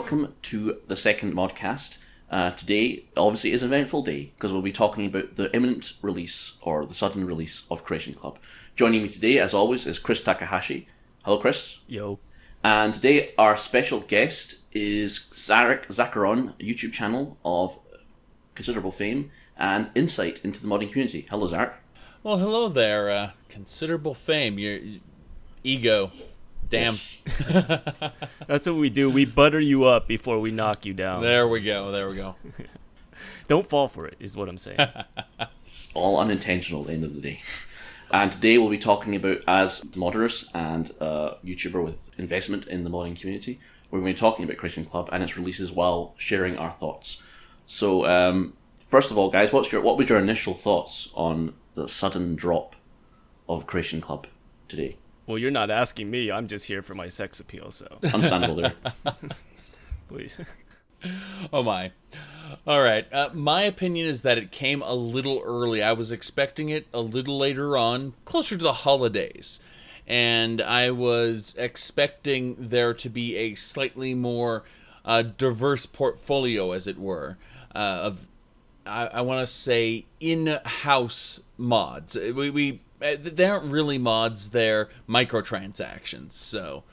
welcome to the second Modcast. Today, obviously, is an eventful day because we'll be talking about the imminent release or the sudden release of Creation Club. Joining me today, as always, is Kris Takahashi. Hello, Kris. Yo. And today, our special guest is Zaric Zhakaron, a YouTube channel of considerable fame and insight into the modding community. Hello, Zaric. Well, hello there. Considerable fame. Your ego. Damn. Yes. That's what we do. We butter you up before we knock you down. There we go. Don't fall for it, is what I'm saying. It's all unintentional at the end of the day. And today we'll be talking about, as modders and YouTuber with investment in the modding community, we're going to be talking about Creation Club and its releases while sharing our thoughts. So, first of all, guys, what was your initial thoughts on the sudden drop of Creation Club today? Well, you're not asking me. I'm just here for my sex appeal, so. Understandable there. Please. Oh my. All right. My opinion is that it came a little early. I was expecting it a little later on, closer to the holidays. And I was expecting there to be a slightly more diverse portfolio, as it were, of, I want to say, in-house mods. They aren't really mods, they're microtransactions. So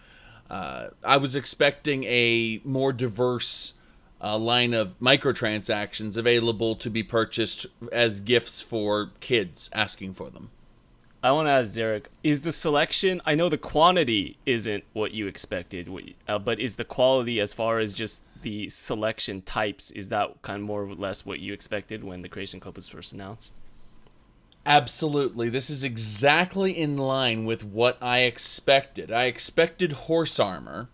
I was expecting a more diverse line of microtransactions available to be purchased as gifts for kids asking for them. I want to ask Zaric, is the selection, I know the quantity isn't what you expected, but is the quality as far as just the selection types, is that kind of more or less what you expected when the Creation Club was first announced? Absolutely. This is exactly in line with what I expected. I expected horse armor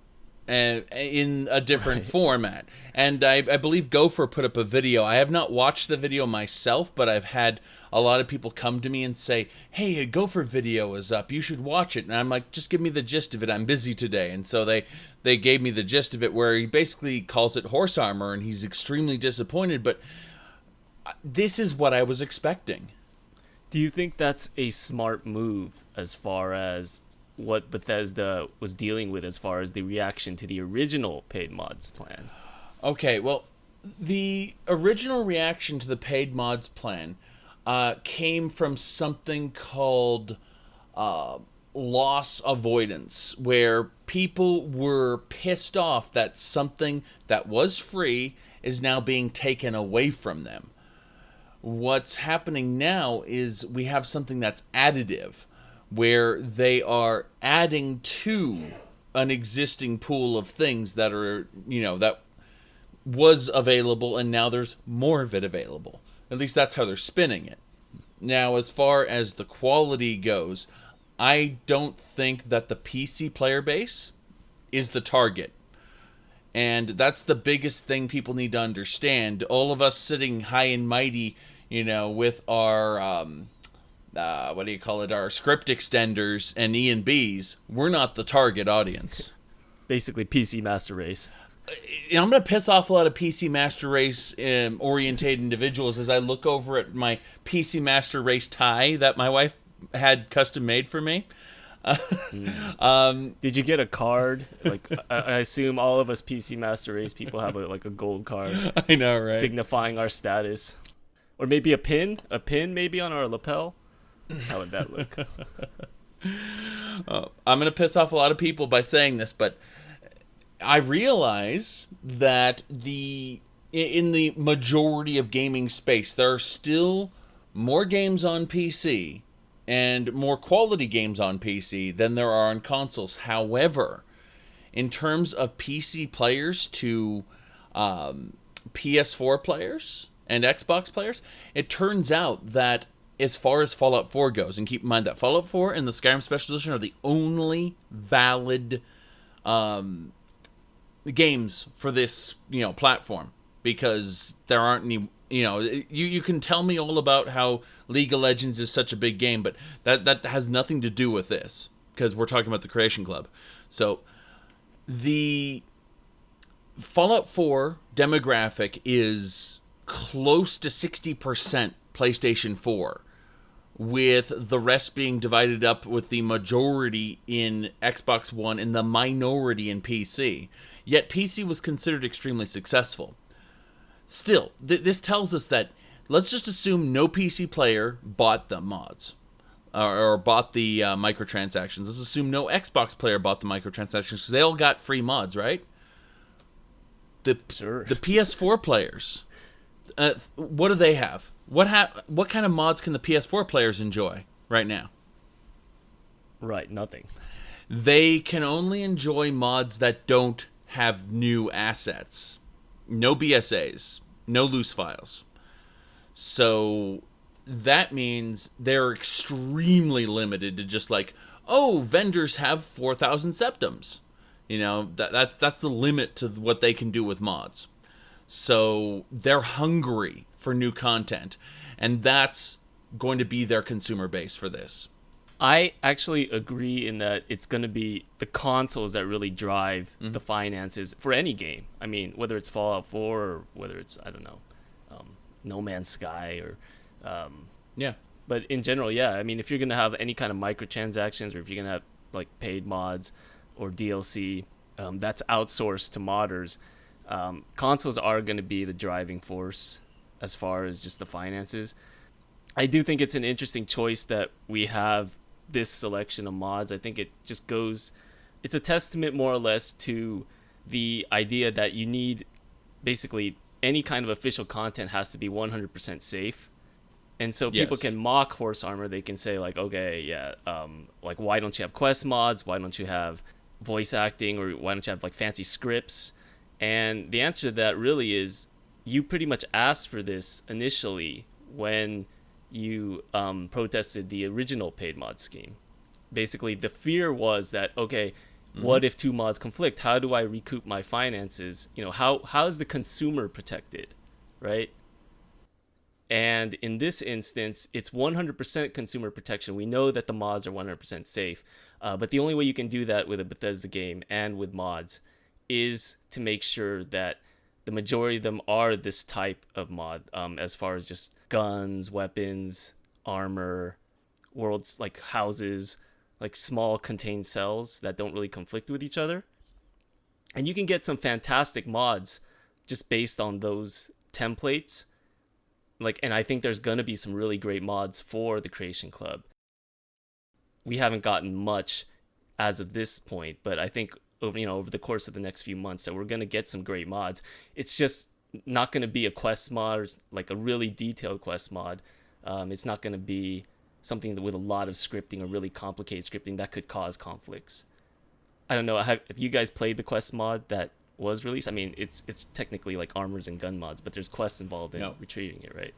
in a different format. And I believe Gopher put up a video. I have not watched the video myself, but I've had a lot of people come to me and say, hey, a Gopher video is up. You should watch it. And I'm like, just give me the gist of it. I'm busy today. And so they gave me the gist of it where he basically calls it horse armor and he's extremely disappointed. But this is what I was expecting. Do you think that's a smart move as far as what Bethesda was dealing with as far as the reaction to the original paid mods plan? Okay, well, the original reaction to the paid mods plan came from something called loss avoidance, where people were pissed off that something that was free is now being taken away from them. What's happening now is we have something that's additive, where they are adding to an existing pool of things that are, that was available, and now there's more of it available. At least that's how they're spinning it. Now, as far as the quality goes, I don't think that the PC player base is the target. And that's the biggest thing people need to understand. All of us sitting high and mighty, with our, our script extenders and E&Bs, we're not the target audience. Basically, PC Master Race. I'm going to piss off a lot of PC Master Race oriented individuals as I look over at my PC Master Race tie that my wife had custom made for me. Did you get a card? Like, I assume all of us PC Master Race people have a gold card. I know, right? Signifying our status. Or maybe a pin maybe on our lapel. How would that look? I'm going to piss off a lot of people by saying this, but I realize that in the majority of gaming space, there are still more games on PC and more quality games on PC than there are on consoles. However, in terms of PC players to PS4 players and Xbox players, it turns out that as far as Fallout 4 goes, and keep in mind that Fallout 4 and the Skyrim Special Edition are the only valid games for this, platform, because there aren't any, you can tell me all about how League of Legends is such a big game, but that has nothing to do with this, because we're talking about the Creation Club. So the Fallout 4 demographic is close to 60% PlayStation 4, with the rest being divided up with the majority in Xbox One and the minority in PC. Yet PC was considered extremely successful. Still, this tells us that let's just assume no PC player bought the mods or bought the microtransactions. Let's assume no Xbox player bought the microtransactions because they all got free mods, right? The PS4 players, what do they have? What kind of mods can the PS4 players enjoy right now? Right, nothing. They can only enjoy mods that don't have new assets. No BSAs, no loose files. So that means they're extremely limited to just like, oh, vendors have 4,000 septums. You know, that's the limit to what they can do with mods. So they're hungry for new content, and that's going to be their consumer base for this. I actually agree in that it's going to be the consoles that really drive the finances for any game. I mean, whether it's Fallout 4 or whether it's, I don't know, No Man's Sky or... Yeah. But in general, yeah. I mean, if you're going to have any kind of microtransactions or if you're going to have like paid mods or DLC that's outsourced to modders, consoles are going to be the driving force as far as just the finances. I do think it's an interesting choice that we have this selection of mods. I think it just goes, it's a testament more or less to the idea that you need basically any kind of official content has to be 100% safe. And so people can mock horse armor. They can say like, okay, yeah, like why don't you have quest mods? Why don't you have voice acting? Or why don't you have like fancy scripts? And the answer to that really is you pretty much asked for this initially when you protested the original paid mod scheme. Basically, the fear was that, okay, what if two mods conflict? How do I recoup my finances? You know, how is the consumer protected, right? And in this instance, it's 100% consumer protection. We know that the mods are 100% safe, but the only way you can do that with a Bethesda game and with mods is to make sure that the majority of them are this type of mod, as far as just guns, weapons, armor, worlds like houses, like small contained cells that don't really conflict with each other. And you can get some fantastic mods just based on those templates. Like, and I think there's going to be some really great mods for the Creation Club. We haven't gotten much as of this point, but I think over the course of the next few months that we're going to get some great mods. It's just not going to be a quest mod or like a really detailed quest mod. It's not going to be something with a lot of scripting or really complicated scripting that could cause conflicts. I don't know. Have you guys played the quest mod that was released? I mean, it's technically like armors and gun mods, but there's quests involved in retrieving it, right?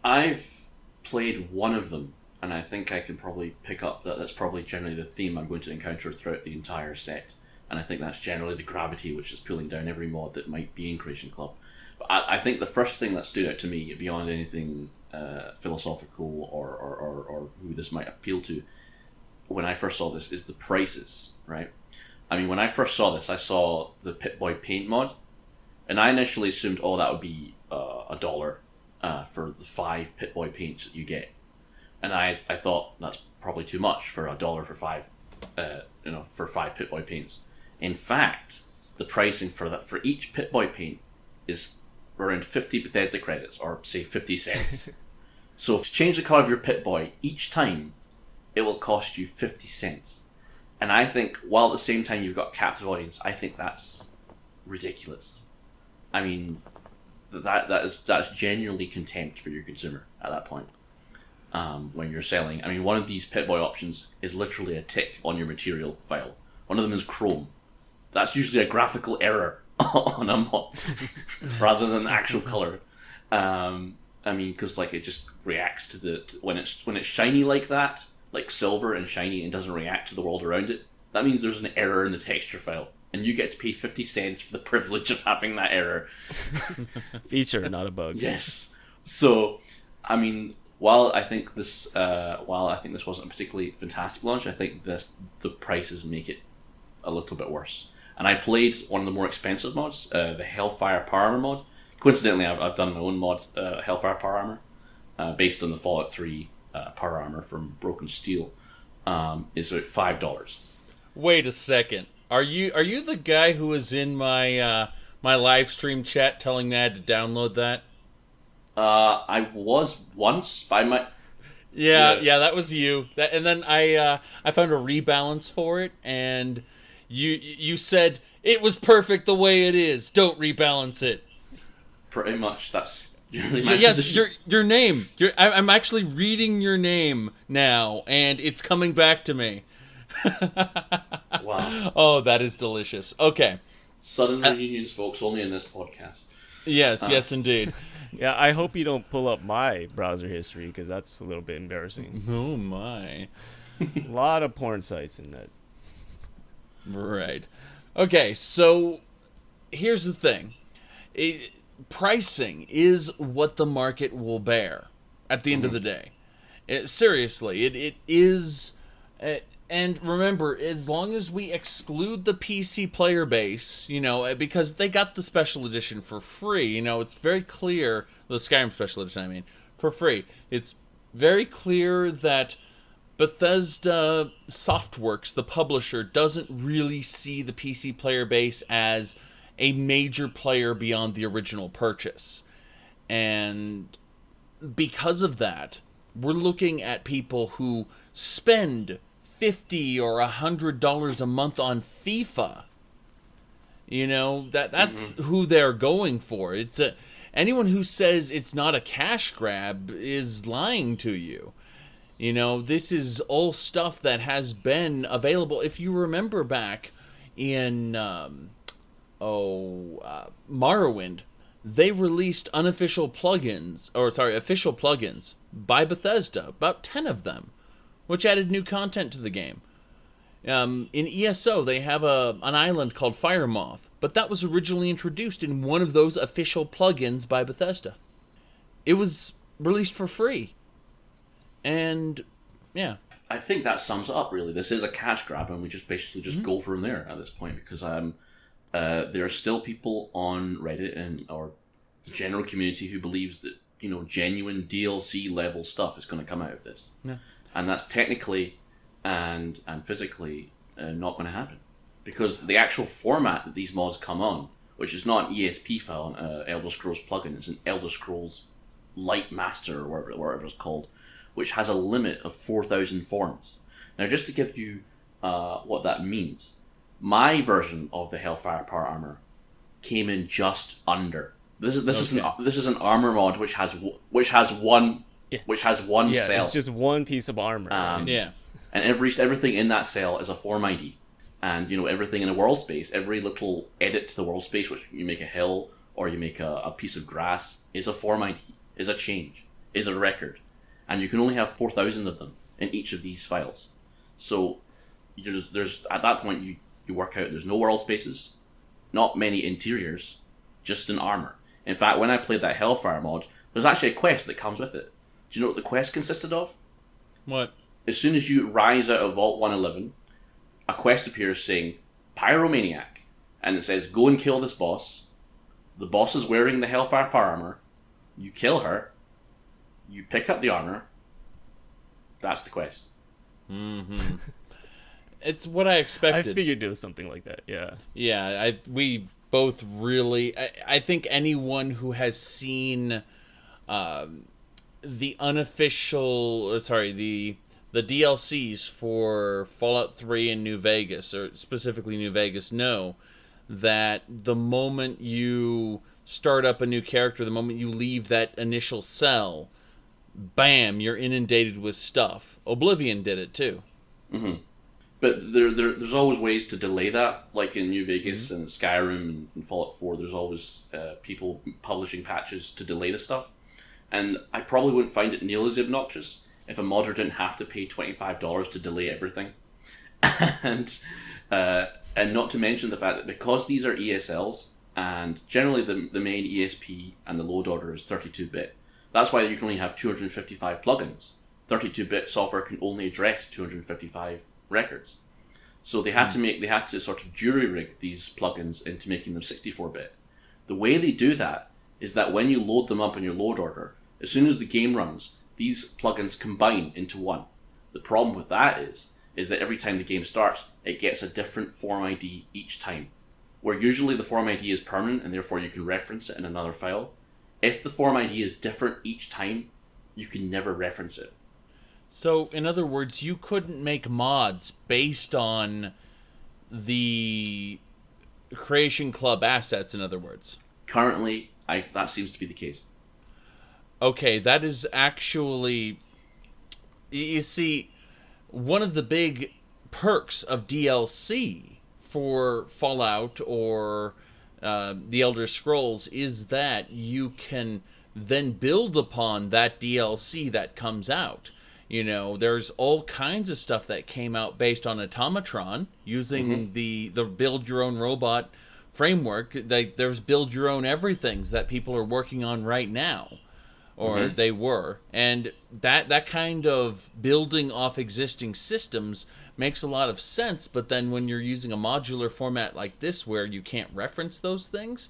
I've played one of them, and I think I can probably pick up that that's probably generally the theme I'm going to encounter throughout the entire set. And I think that's generally the gravity which is pulling down every mod that might be in Creation Club. But I think the first thing that stood out to me, beyond anything philosophical or who this might appeal to, when I first saw this, is the prices, right? I mean, when I first saw this, I saw the Pip-Boy paint mod, and I initially assumed, that would be $1 for the 5 Pip-Boy paints that you get. And I thought that's probably too much for $1 for 5, for 5 Pip-Boy paints. In fact, the pricing for each Pip-Boy paint is around 50 Bethesda credits, or say 50 cents. So if you change the color of your Pip-Boy each time, it will cost you 50 cents. And I think, while at the same time you've got captive audience, I think that's ridiculous. I mean, that's genuinely contempt for your consumer at that point. When you're selling, I mean, one of these Pip-Boy options is literally a tick on your material file. One of them is chrome. That's usually a graphical error on a mod rather than actual color. I mean, because like it just reacts to when it's shiny like that, like silver and shiny, and doesn't react to the world around it. That means there's an error in the texture file, and you get to pay 50 cents for the privilege of having that error. Feature, not a bug. Yes. So, I mean, while I think this wasn't a particularly fantastic launch, I think the prices make it a little bit worse. And I played one of the more expensive mods, the Hellfire Power Armor mod. Coincidentally, I've done my own mod, Hellfire Power Armor, based on the Fallout 3 Power Armor from Broken Steel. It's about $5. Wait a second. Are you the guy who was in my my live stream chat telling me I had to download that? I was once by my. Yeah, that was you. And then I found a rebalance for it, and you said it was perfect the way it is. Don't rebalance it. Pretty much, that's usually my Yes, position. your name. I'm actually reading your name now, and it's coming back to me. Wow. Oh, that is delicious. Okay. Sudden reunions, folks, only in this podcast. Yes, indeed. Yeah, I hope you don't pull up my browser history because that's a little bit embarrassing. Oh my. A lot of porn sites in that. Right. Okay, so here's the thing. Pricing is what the market will bear at the end of the day. Seriously, it is... and remember, as long as we exclude the PC player base, because they got the special edition for free, it's very clear, the Skyrim special edition, I mean, for free. It's very clear that Bethesda Softworks, the publisher, doesn't really see the PC player base as a major player beyond the original purchase. And because of that, we're looking at people who spend $50 or $100 a month on FIFA. That's who they're going for. It's anyone who says it's not a cash grab is lying to you. This is all stuff that has been available. If you remember back in Morrowind, they released official plugins by Bethesda, about 10 of them, which added new content to the game. In ESO, they have an island called Fire Moth, but that was originally introduced in one of those official plugins by Bethesda. It was released for free. And, yeah. I think that sums it up, really. This is a cash grab, and we just basically just go from there at this point, because there are still people on Reddit or the general community who believes that, genuine DLC level stuff is going to come out of this. Yeah. And that's technically and physically not going to happen. Because the actual format that these mods come on, which is not an ESP file, an Elder Scrolls plugin, it's an Elder Scrolls Light Master, or whatever it's called, which has a limit of 4,000 forms. Now, just to give you what that means, my version of the Hellfire Power Armor came in just under. This is an armor mod which has one cell. It's just one piece of armor. Yeah. And everything in that cell is a form ID. And, everything in a world space, every little edit to the world space, which you make a hill or you make a piece of grass, is a form ID, is a change, is a record. And you can only have 4,000 of them in each of these files. So there's at that point, you work out there's no world spaces, not many interiors, just an armor. In fact, when I played that Hellfire mod, there's actually a quest that comes with it. Do you know what the quest consisted of? What? As soon as you rise out of Vault 111, a quest appears saying, Pyromaniac. And it says, go and kill this boss. The boss is wearing the Hellfire Power Armor. You kill her. You pick up the armor. That's the quest. Mm-hmm. It's what I expected. I figured it was something like that, yeah. Yeah, we both really... I think anyone who has seen the DLCs for Fallout 3 and New Vegas, or specifically New Vegas, know that the moment you start up a new character, the moment you leave that initial cell, bam, you're inundated with stuff. Oblivion did it too. Mm-hmm. But there's always ways to delay that, like in New Vegas and Skyrim and Fallout 4. There's always people publishing patches to delay the stuff, and I probably wouldn't find it nearly as obnoxious if a modder didn't have to pay $25 to delay everything, and not to mention the fact that because these are ESLs, and generally the main ESP and the load order is 32-bit. That's why you can only have 255 plugins. 32-bit software can only address 255 records. So they had to sort of jury rig these plugins into making them 64-bit. The way they do that is that when you load them up in your load order, as soon as the game runs, these plugins combine into one. The problem with that is is that every time the game starts, it gets a different form ID each time. Where usually the form ID is permanent and therefore you can reference it in another file. If the form ID is different each time, you can never reference it. So, in other words, you couldn't make mods based on the Creation Club assets, in other words. Currently, that seems to be the case. Okay, that is actually... You see, one of the big perks of DLC for Fallout or The Elder Scrolls is that you can then build upon that DLC that comes out. You know, there's all kinds of stuff that came out based on Automatron using the build your own robot framework. There's build your own everythings that people are working on right now, or they were, and that kind of building off existing systems makes a lot of sense. But then when you're using a modular format like this where you can't reference those things,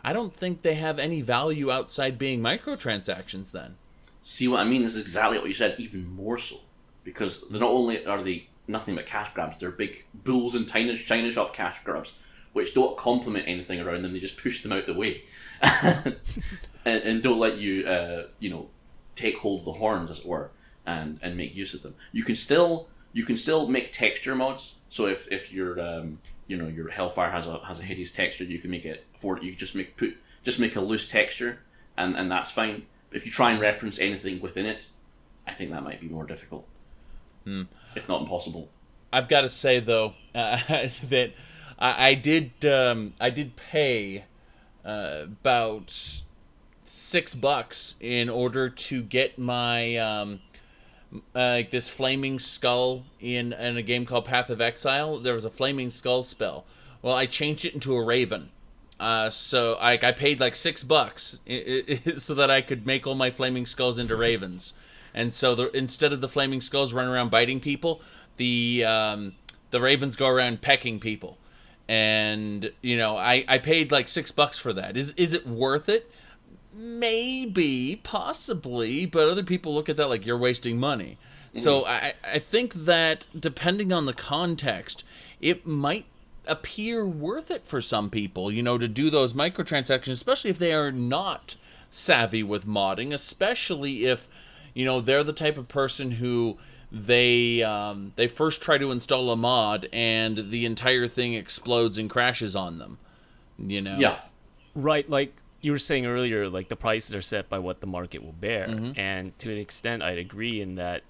I don't think they have any value outside being microtransactions then. See what I mean? This is exactly what you said, even more so. Because not only are they nothing but cash grabs, they're big bulls and China shop cash grabs, which don't complement anything around them, they just push them out the way. and don't let you, take hold of the horns, as it were, and make use of them. You can still make texture mods. So if your your Hellfire has a hideous texture, you can make it for you can just make a loose texture, and that's fine. If you try and reference anything within it, I think that might be more difficult, if not impossible. I've got to say though that I did pay about $6 in order to get my this flaming skull in a game called Path of Exile. There was a flaming skull spell. Well, I changed it into a raven. So I paid like $6 so that I could make all my flaming skulls into ravens. And so instead of the flaming skulls running around biting people, the ravens go around pecking people. And I paid like $6 for that. Is it worth it? Maybe, possibly, but other people look at that like you're wasting money. So I think that depending on the context, it might appear worth it for some people, to do those microtransactions, especially if they are not savvy with modding, especially if, they're the type of person who they first try to install a mod and the entire thing explodes and crashes on them, Yeah. Right, like you were saying earlier, like the prices are set by what the market will bear. And to an extent, I'd agree in that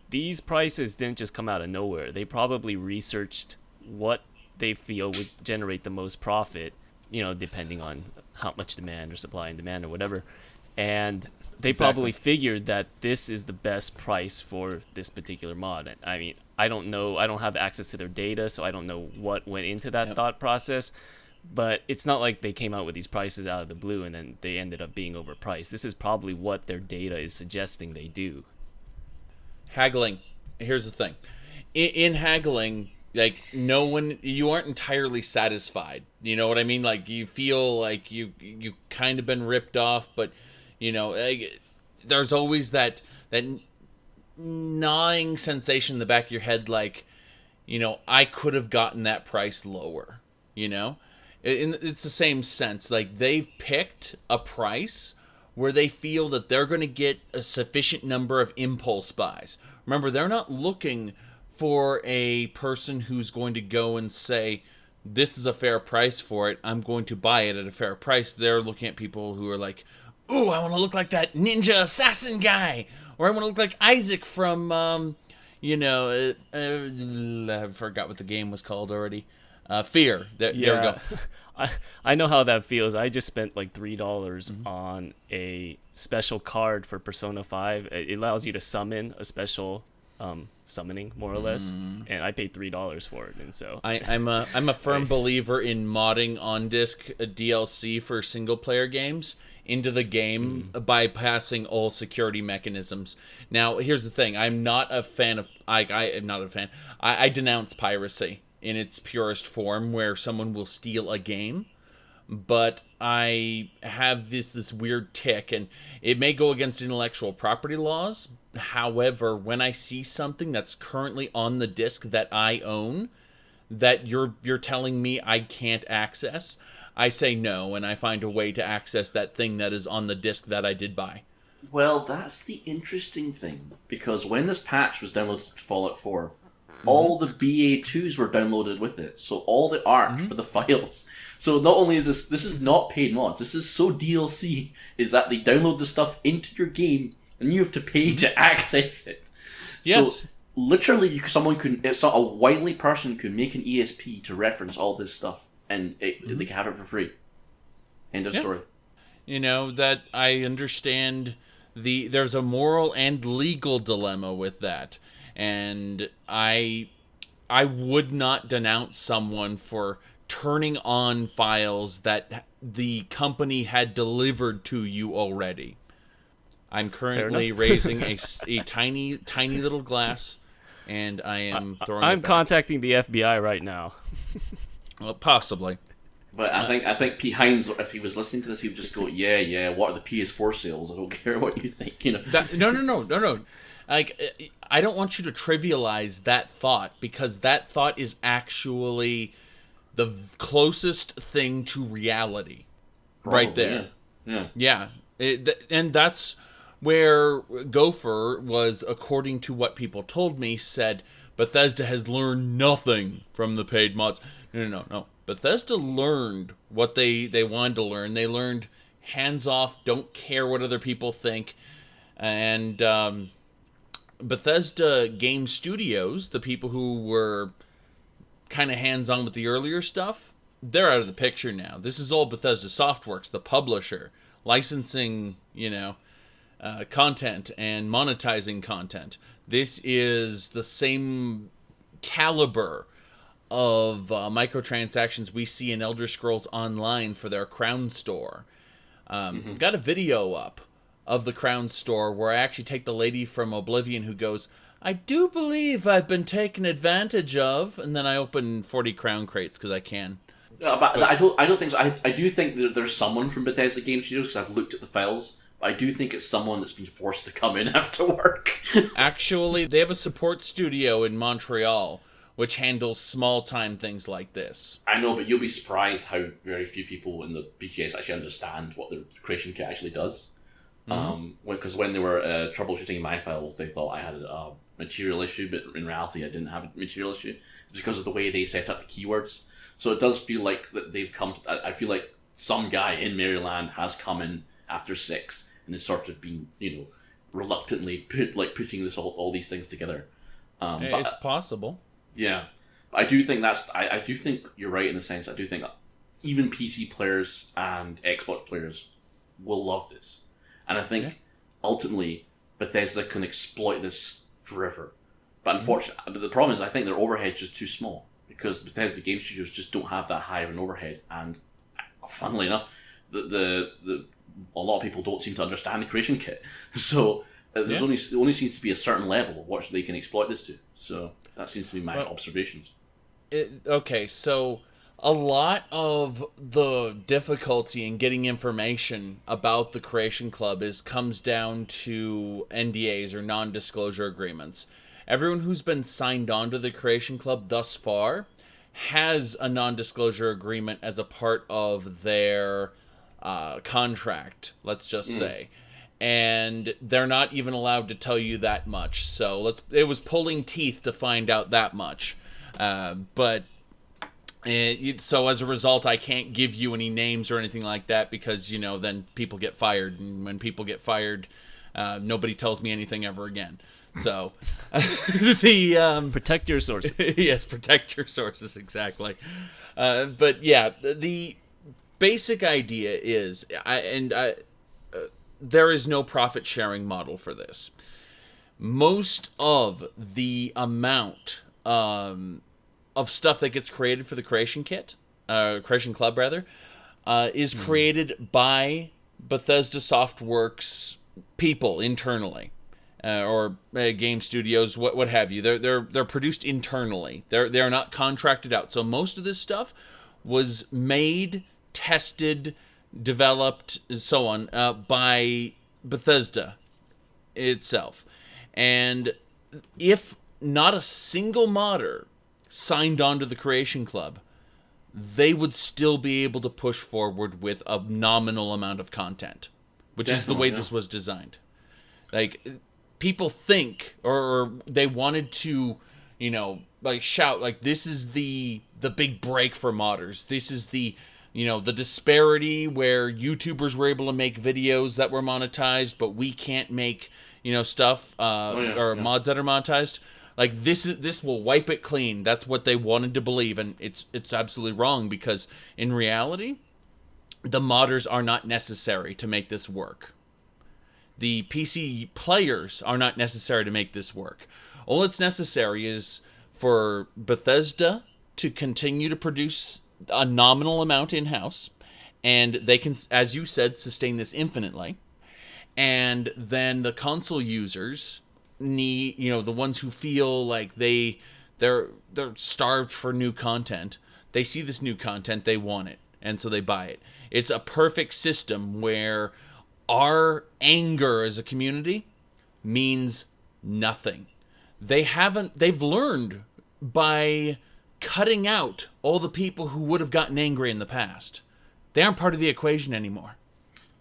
these prices didn't just come out of nowhere. They probably researched what they feel would generate the most profit, depending on how much demand or supply and demand or whatever. And they probably figured that this is the best price for this particular mod. I mean, I don't know. I don't have access to their data, so I don't know what went into that thought process. But it's not like they came out with these prices out of the blue and then they ended up being overpriced. This is probably what their data is suggesting they do. Haggling. Here's the thing. In haggling, like, you aren't entirely satisfied. You know what I mean? Like, you feel like you kind of been ripped off, but, there's always that gnawing sensation in the back of your head, like, I could have gotten that price lower, It's the same sense. Like, they've picked a price where they feel that they're going to get a sufficient number of impulse buys. Remember, they're not looking for a person who's going to go and say, this is a fair price for it, I'm going to buy it at a fair price. They're looking at people who are like, ooh, I want to look like that ninja assassin guy, or I want to look like Isaac from, I forgot what the game was called already. Fear. There we go. I know how that feels. I just spent like $3 on a special card for Persona 5. It allows you to summon a special summoning, more or less, and I paid $3 for it. And so I'm a firm believer in modding on disc DLC for single player games into the game, bypassing all security mechanisms. Now, here's the thing: I'm not a fan of. I'm not a fan. I denounce piracy in its purest form, where someone will steal a game. but I have this weird tick, and it may go against intellectual property laws. However, when I see something that's currently on the disc that I own, that you're telling me I can't access, I say no, and I find a way to access that thing that is on the disc that I did buy. Well, that's the interesting thing, because when this patch was downloaded to Fallout 4, all the BA2s were downloaded with it, so all the art for the files. So not only is this is not paid mods, this is so DLC, is that they download the stuff into your game, and you have to pay to access it. Yes. So literally, a wily person could make an ESP to reference all this stuff, and they can have it for free. End of story. You know, that I understand there's a moral and legal dilemma with that. And I would not denounce someone for turning on files that the company had delivered to you already. I'm currently raising a tiny little glass, and I am throwing I'm it back. contacting the FBI right now. Well, possibly. But I think Pete Hines, if he was listening to this, he would just go, yeah, what are the PS4 sales? I don't care what you think, you know. No. Like, I don't want you to trivialize that thought, because that thought is actually the closest thing to reality. Probably, right there. Yeah. And that's where Gopher was, according to what people told me, said Bethesda has learned nothing from the paid mods. No. Bethesda learned what they wanted to learn. They learned hands off, don't care what other people think. And Bethesda Game Studios, the people who were kind of hands-on with the earlier stuff, they're out of the picture now. This is all Bethesda Softworks, the publisher, licensing, content and monetizing content. This is the same caliber of microtransactions we see in Elder Scrolls Online for their Crown Store. Got a video up of the Crown Store where I actually take the lady from Oblivion who goes, I do believe I've been taken advantage of, and then I open 40 Crown crates because I can. But I don't think so. I do think that there's someone from Bethesda Game Studios, because I've looked at the files, but I do think it's someone that's been forced to come in after work. Actually, they have a support studio in Montreal which handles small-time things like this. I know, but you'll be surprised how very few people in the BGS actually understand what the creation kit actually does. Because when they were troubleshooting my files, they thought I had a material issue, but in reality I didn't have a material issue. It's because of the way they set up the keywords. So it does feel like that they've come to, I feel like some guy in Maryland has come in after 6 and has sort of been, reluctantly putting this all these things together. But it's possible. Yeah. But I do think I do think you're right in the sense, I do think even PC players and Xbox players will love this. And I think ultimately Bethesda can exploit this forever. But unfortunately, but the problem is I think their overhead's just too small, because Bethesda Game Studios just don't have that high of an overhead. And funnily enough, a lot of people don't seem to understand the creation kit. So there's only seems to be a certain level of what they can exploit this to. So that seems to be my observations. Okay, so a lot of the difficulty in getting information about the Creation Club comes down to NDAs, or non-disclosure agreements. Everyone who's been signed on to the Creation Club thus far has a non-disclosure agreement as a part of their contract, let's just say. And they're not even allowed to tell you that much. So it was pulling teeth to find out that much. So as a result, I can't give you any names or anything like that, because, then people get fired. And when people get fired, nobody tells me anything ever again. So protect your sources. Yes, protect your sources, exactly. But yeah, the basic idea is, there is no profit sharing model for this. Most of the amount of stuff that gets created for the Creation Kit, Creation Club rather, is created by Bethesda Softworks people internally, or game studios, what have you. They're produced internally. They're not contracted out. So most of this stuff was made tested, developed, and so on by Bethesda itself. And if not a single modder signed on to the Creation Club, they would still be able to push forward with a nominal amount of content, which is the way this was designed. Like, people think, or they wanted to, you know, like shout, like, this is the big break for modders. This is the, you know, the disparity where YouTubers were able to make videos that were monetized, but we can't make, you know, stuff mods that are monetized. Like, this will wipe it clean. That's what they wanted to believe, and it's absolutely wrong, because in reality, the modders are not necessary to make this work. The PC players are not necessary to make this work. All that's necessary is for Bethesda to continue to produce a nominal amount in-house, and they can, as you said, sustain this infinitely. And then the console users need, you know, the ones who feel like they're starved for new content. They see this new content, they want it, and so they buy it. It's a perfect system where our anger as a community means nothing. They've learned by cutting out all the people who would have gotten angry in the past. They aren't part of the equation anymore.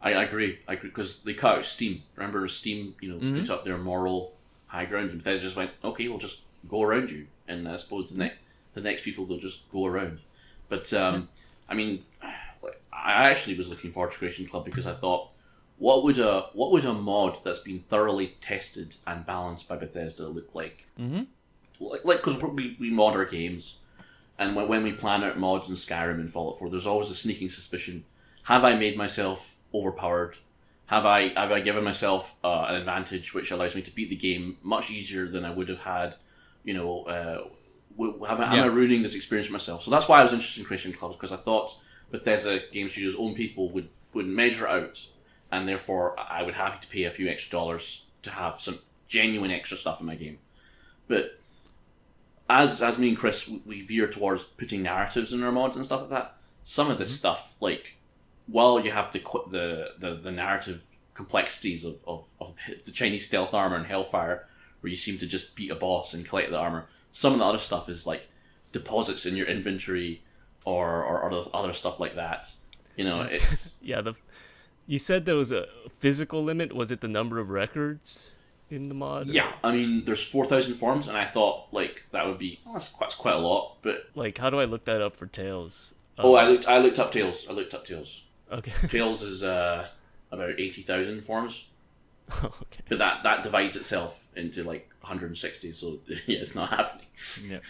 I agree, because they cut out Steam. Remember, Steam, you know, put up their moral high ground, and Bethesda just went, okay, we'll just go around you, and I suppose the next people, they'll just go around. But I mean, I actually was looking forward to Creation Club, because I thought, what would a mod that's been thoroughly tested and balanced by Bethesda look like? Like, because we mod our games, and when we plan out mods in Skyrim and Fallout 4, there's always a sneaking suspicion: have I made myself overpowered? Have I given myself an advantage which allows me to beat the game much easier than I would have had? You know, am I ruining this experience for myself? So that's why I was interested in Creation Clubs, because I thought Bethesda Game Studios' own people would measure out, and therefore I would happy to pay a few extra dollars to have some genuine extra stuff in my game. But as me and Kris, we veer towards putting narratives in our mods and stuff like that. Some of this stuff, like, while you have the narrative complexities of the Chinese stealth armor and Hellfire, where you seem to just beat a boss and collect the armor, some of the other stuff is like deposits in your inventory or other stuff like that. You know, it's you said there was a physical limit. Was it the number of records in the mod? Yeah, I mean, there's 4,000 forms, and I thought, like, that would be, that's quite a lot, but... Like, how do I look that up for Tales? I looked up Tales. Okay. Tales is about 80,000 forms. Okay. But that divides itself into, like, 160, so yeah, it's not happening. Yeah.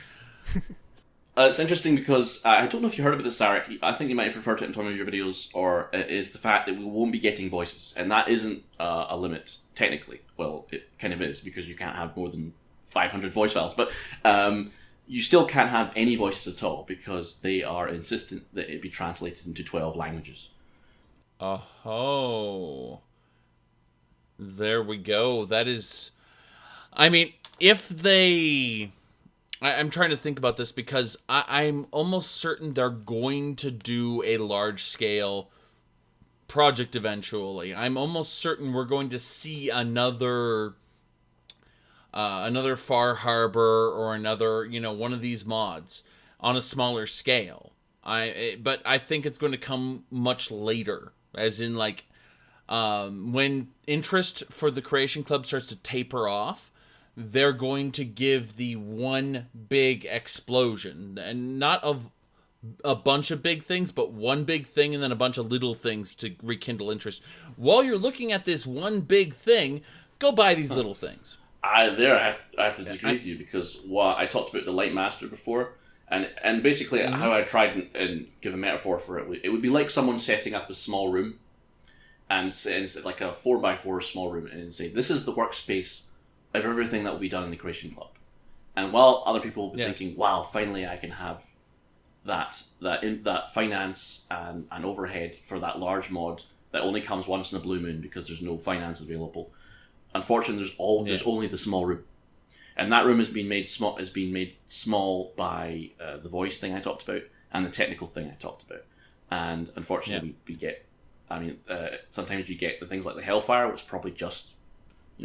It's interesting because I don't know if you heard about this, Zaric. I think you might have referred to it in one of your videos, or is the fact that we won't be getting voices, and that isn't a limit technically. Well, it kind of is, because you can't have more than 500 voice files, but you still can't have any voices at all, because they are insistent that it be translated into 12 languages. Oh, there we go. That is, I mean, if they... I'm trying to think about this, because I'm almost certain they're going to do a large-scale project eventually. I'm almost certain we're going to see another Far Harbor or another, you know, one of these mods on a smaller scale. But I think it's going to come much later, as in, like, when interest for the Creation Club starts to taper off, they're going to give the one big explosion, and not of a bunch of big things, but one big thing and then a bunch of little things to rekindle interest. While you're looking at this one big thing, go buy these little things. I have to disagree with you, because I talked about the Light Master before, and basically how I tried and give a metaphor for it would be like someone setting up a small room, and like a 4x4 small room, and say, this is the workspace of everything that will be done in the Creation Club. And while other people will be thinking, wow, finally I can have that finance and overhead for that large mod that only comes once in a blue moon because there's no finance available. Unfortunately, there's only the small room. And that room has been made small by the voice thing I talked about and the technical thing I talked about. and unfortunately we get. I mean, sometimes you get the things like the Hellfire, which is probably just,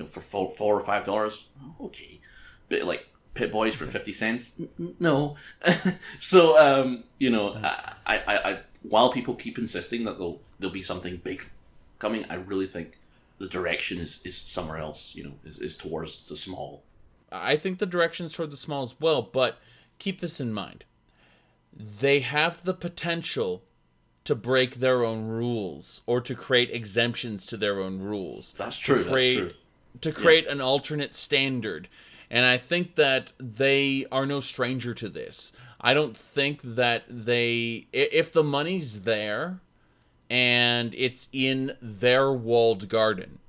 for $4 or $5. Okay, but like Pit Boys for 50 cents, no. So I while people keep insisting that there'll be something big coming, I really think the direction is somewhere else. Is towards the small. I think the direction's toward the small as well, but keep this in mind. They have the potential to break their own rules or to create exemptions to their own rules. That's true. To create an alternate standard. And I think that they are no stranger to this. I don't think that if the money's there and it's in their walled garden,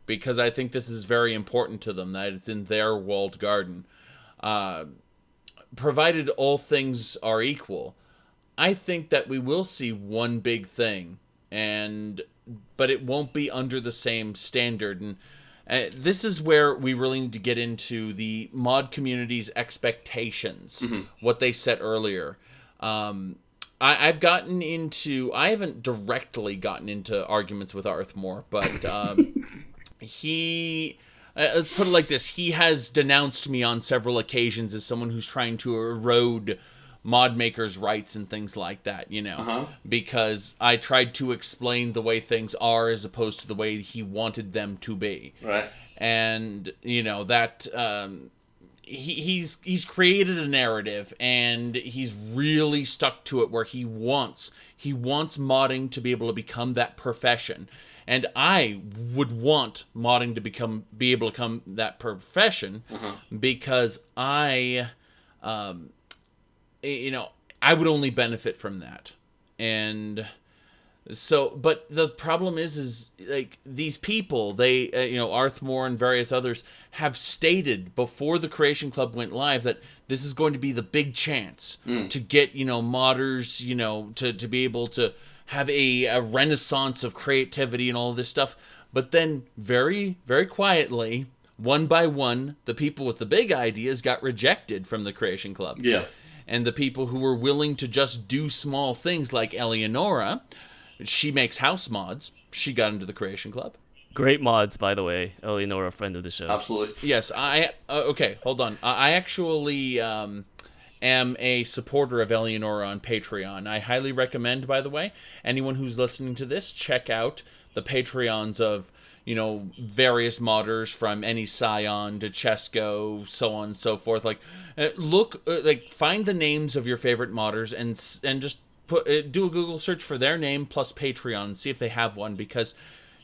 because I think this is very important to them, that it's in their walled garden, provided all things are equal, I think that we will see one big thing, but it won't be under the same standard. And this is where we really need to get into the mod community's expectations, what they set earlier. I haven't directly gotten into arguments with Arthmore, but let's put it like this, he has denounced me on several occasions as someone who's trying to erode mod makers' rights and things like that, because I tried to explain the way things are as opposed to the way he wanted them to be. Right. And, that he's created a narrative and he's really stuck to it where he wants modding to be able to become that profession. And I would want modding to be able to become that profession because I would only benefit from that. And so, but the problem is like these people, they, Arthmore and various others have stated before the Creation Club went live that this is going to be the big chance to get, modders, to be able to have a renaissance of creativity and all of this stuff. But then very, very quietly, one by one, the people with the big ideas got rejected from the Creation Club. Yeah. And the people who were willing to just do small things like Eleonora, she makes house mods, she got into the Creation Club. Great mods, by the way. Eleonora, friend of the show. Absolutely. Yes, okay, hold on. I actually am a supporter of Eleonora on Patreon. I highly recommend, by the way, anyone who's listening to this, check out the Patreons of, various modders from any Scion to Chesco, so on and so forth. Like, find the names of your favorite modders and just do a Google search for their name plus Patreon and see if they have one, because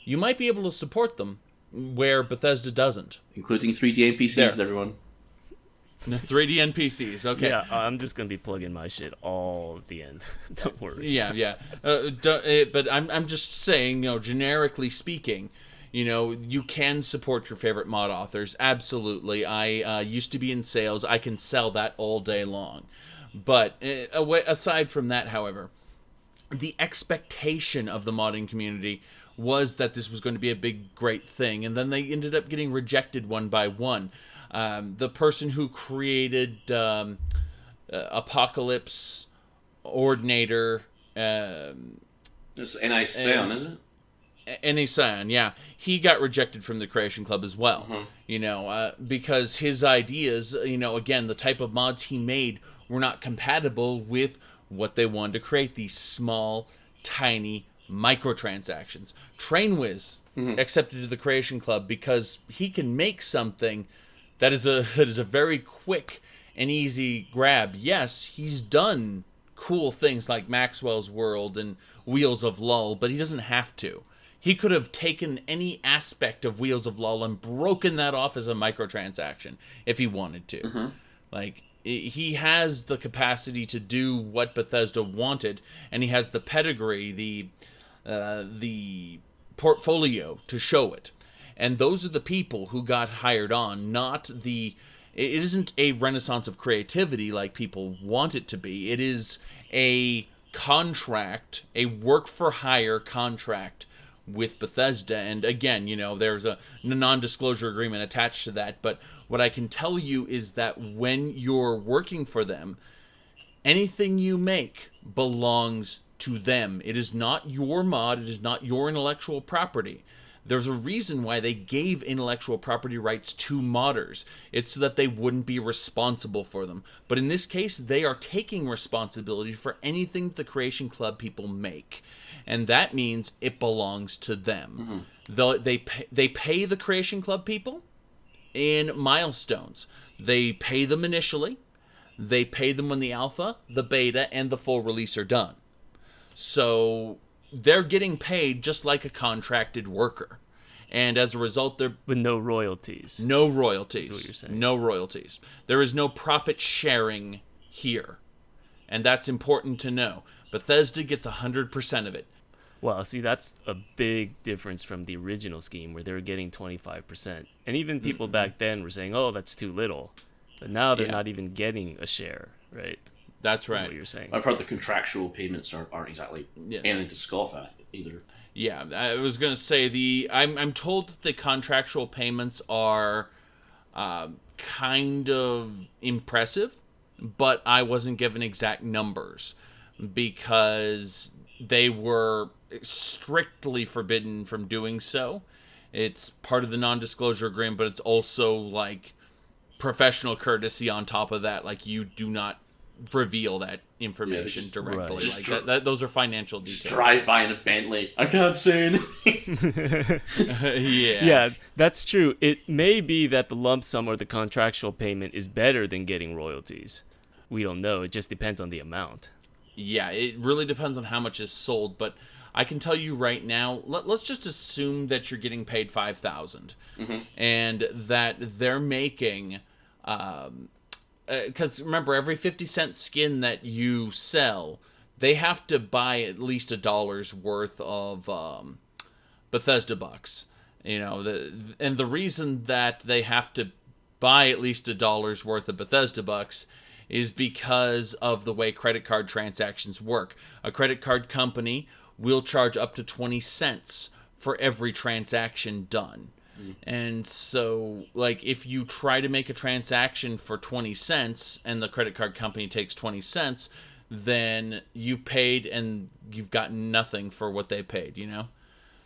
you might be able to support them where Bethesda doesn't. Including 3D NPCs, everyone. 3D NPCs, okay. Yeah, I'm just going to be plugging my shit all at the end. Don't worry. Yeah. But I'm just saying, generically speaking, you can support your favorite mod authors. Absolutely. I used to be in sales. I can sell that all day long. But aside from that, however, the expectation of the modding community was that this was going to be a big, great thing. And then they ended up getting rejected one by one. The person who created Apocalypse, Ordinator... It's N.I. Scion, isn't it? N.A. Scion, yeah. He got rejected from the Creation Club as well. Because his ideas, again, the type of mods he made were not compatible with what they wanted to create, these small, tiny microtransactions. Trainwiz accepted to the Creation Club because he can make something that is a very quick and easy grab. Yes, he's done cool things like Maxwell's World and Wheels of Lull, but he doesn't have to. He could have taken any aspect of Wheels of Lull and broken that off as a microtransaction if he wanted to. Like, he has the capacity to do what Bethesda wanted, and he has the pedigree, the portfolio to show it. And those are the people who got hired on, it isn't a renaissance of creativity like people want it to be. It is a contract, a work-for-hire contract with Bethesda. And again, there's a non-disclosure agreement attached to that. But what I can tell you is that when you're working for them, anything you make belongs to them. It is not your mod. It is not your intellectual property. There's a reason why they gave intellectual property rights to modders. It's so that they wouldn't be responsible for them. But in this case, they are taking responsibility for anything the Creation Club people make. And that means it belongs to them. They pay the Creation Club people in milestones. They pay them initially. They pay them when the alpha, the beta, and the full release are done. So they're getting paid just like a contracted worker. And as a result, they're... With no royalties. No royalties. That's what you're saying. No royalties. There is no profit sharing here. And that's important to know. Bethesda gets 100% of it. Well, see, that's a big difference from the original scheme where they were getting 25%. And even people back then were saying, oh, that's too little. But now they're not even getting a share, right? That's right. That's what you're saying. I've heard the contractual payments aren't exactly anything to scoff at either. Yeah, I was going to say I'm told that the contractual payments are kind of impressive, but I wasn't given exact numbers because they were strictly forbidden from doing so. It's part of the non-disclosure agreement, but it's also like professional courtesy on top of that. Like, you do not reveal that information directly. Right. Like that, those are financial details. Just drive by in a Bentley. I can't say anything. Yeah, that's true. It may be that the lump sum or the contractual payment is better than getting royalties. We don't know. It just depends on the amount. Yeah, it really depends on how much is sold, but I can tell you right now, let's just assume that you're getting paid $5,000 and that they're making, because remember, every 50-cent skin that you sell, they have to buy at least $1 worth of Bethesda bucks. You know, and the reason that they have to buy at least $1 worth of Bethesda bucks is because of the way credit card transactions work. A credit card company will charge up to 20 cents for every transaction done. And so, like, if you try to make a transaction for 20 cents and the credit card company takes 20 cents, then you've paid and you've got nothing for what they paid, you know?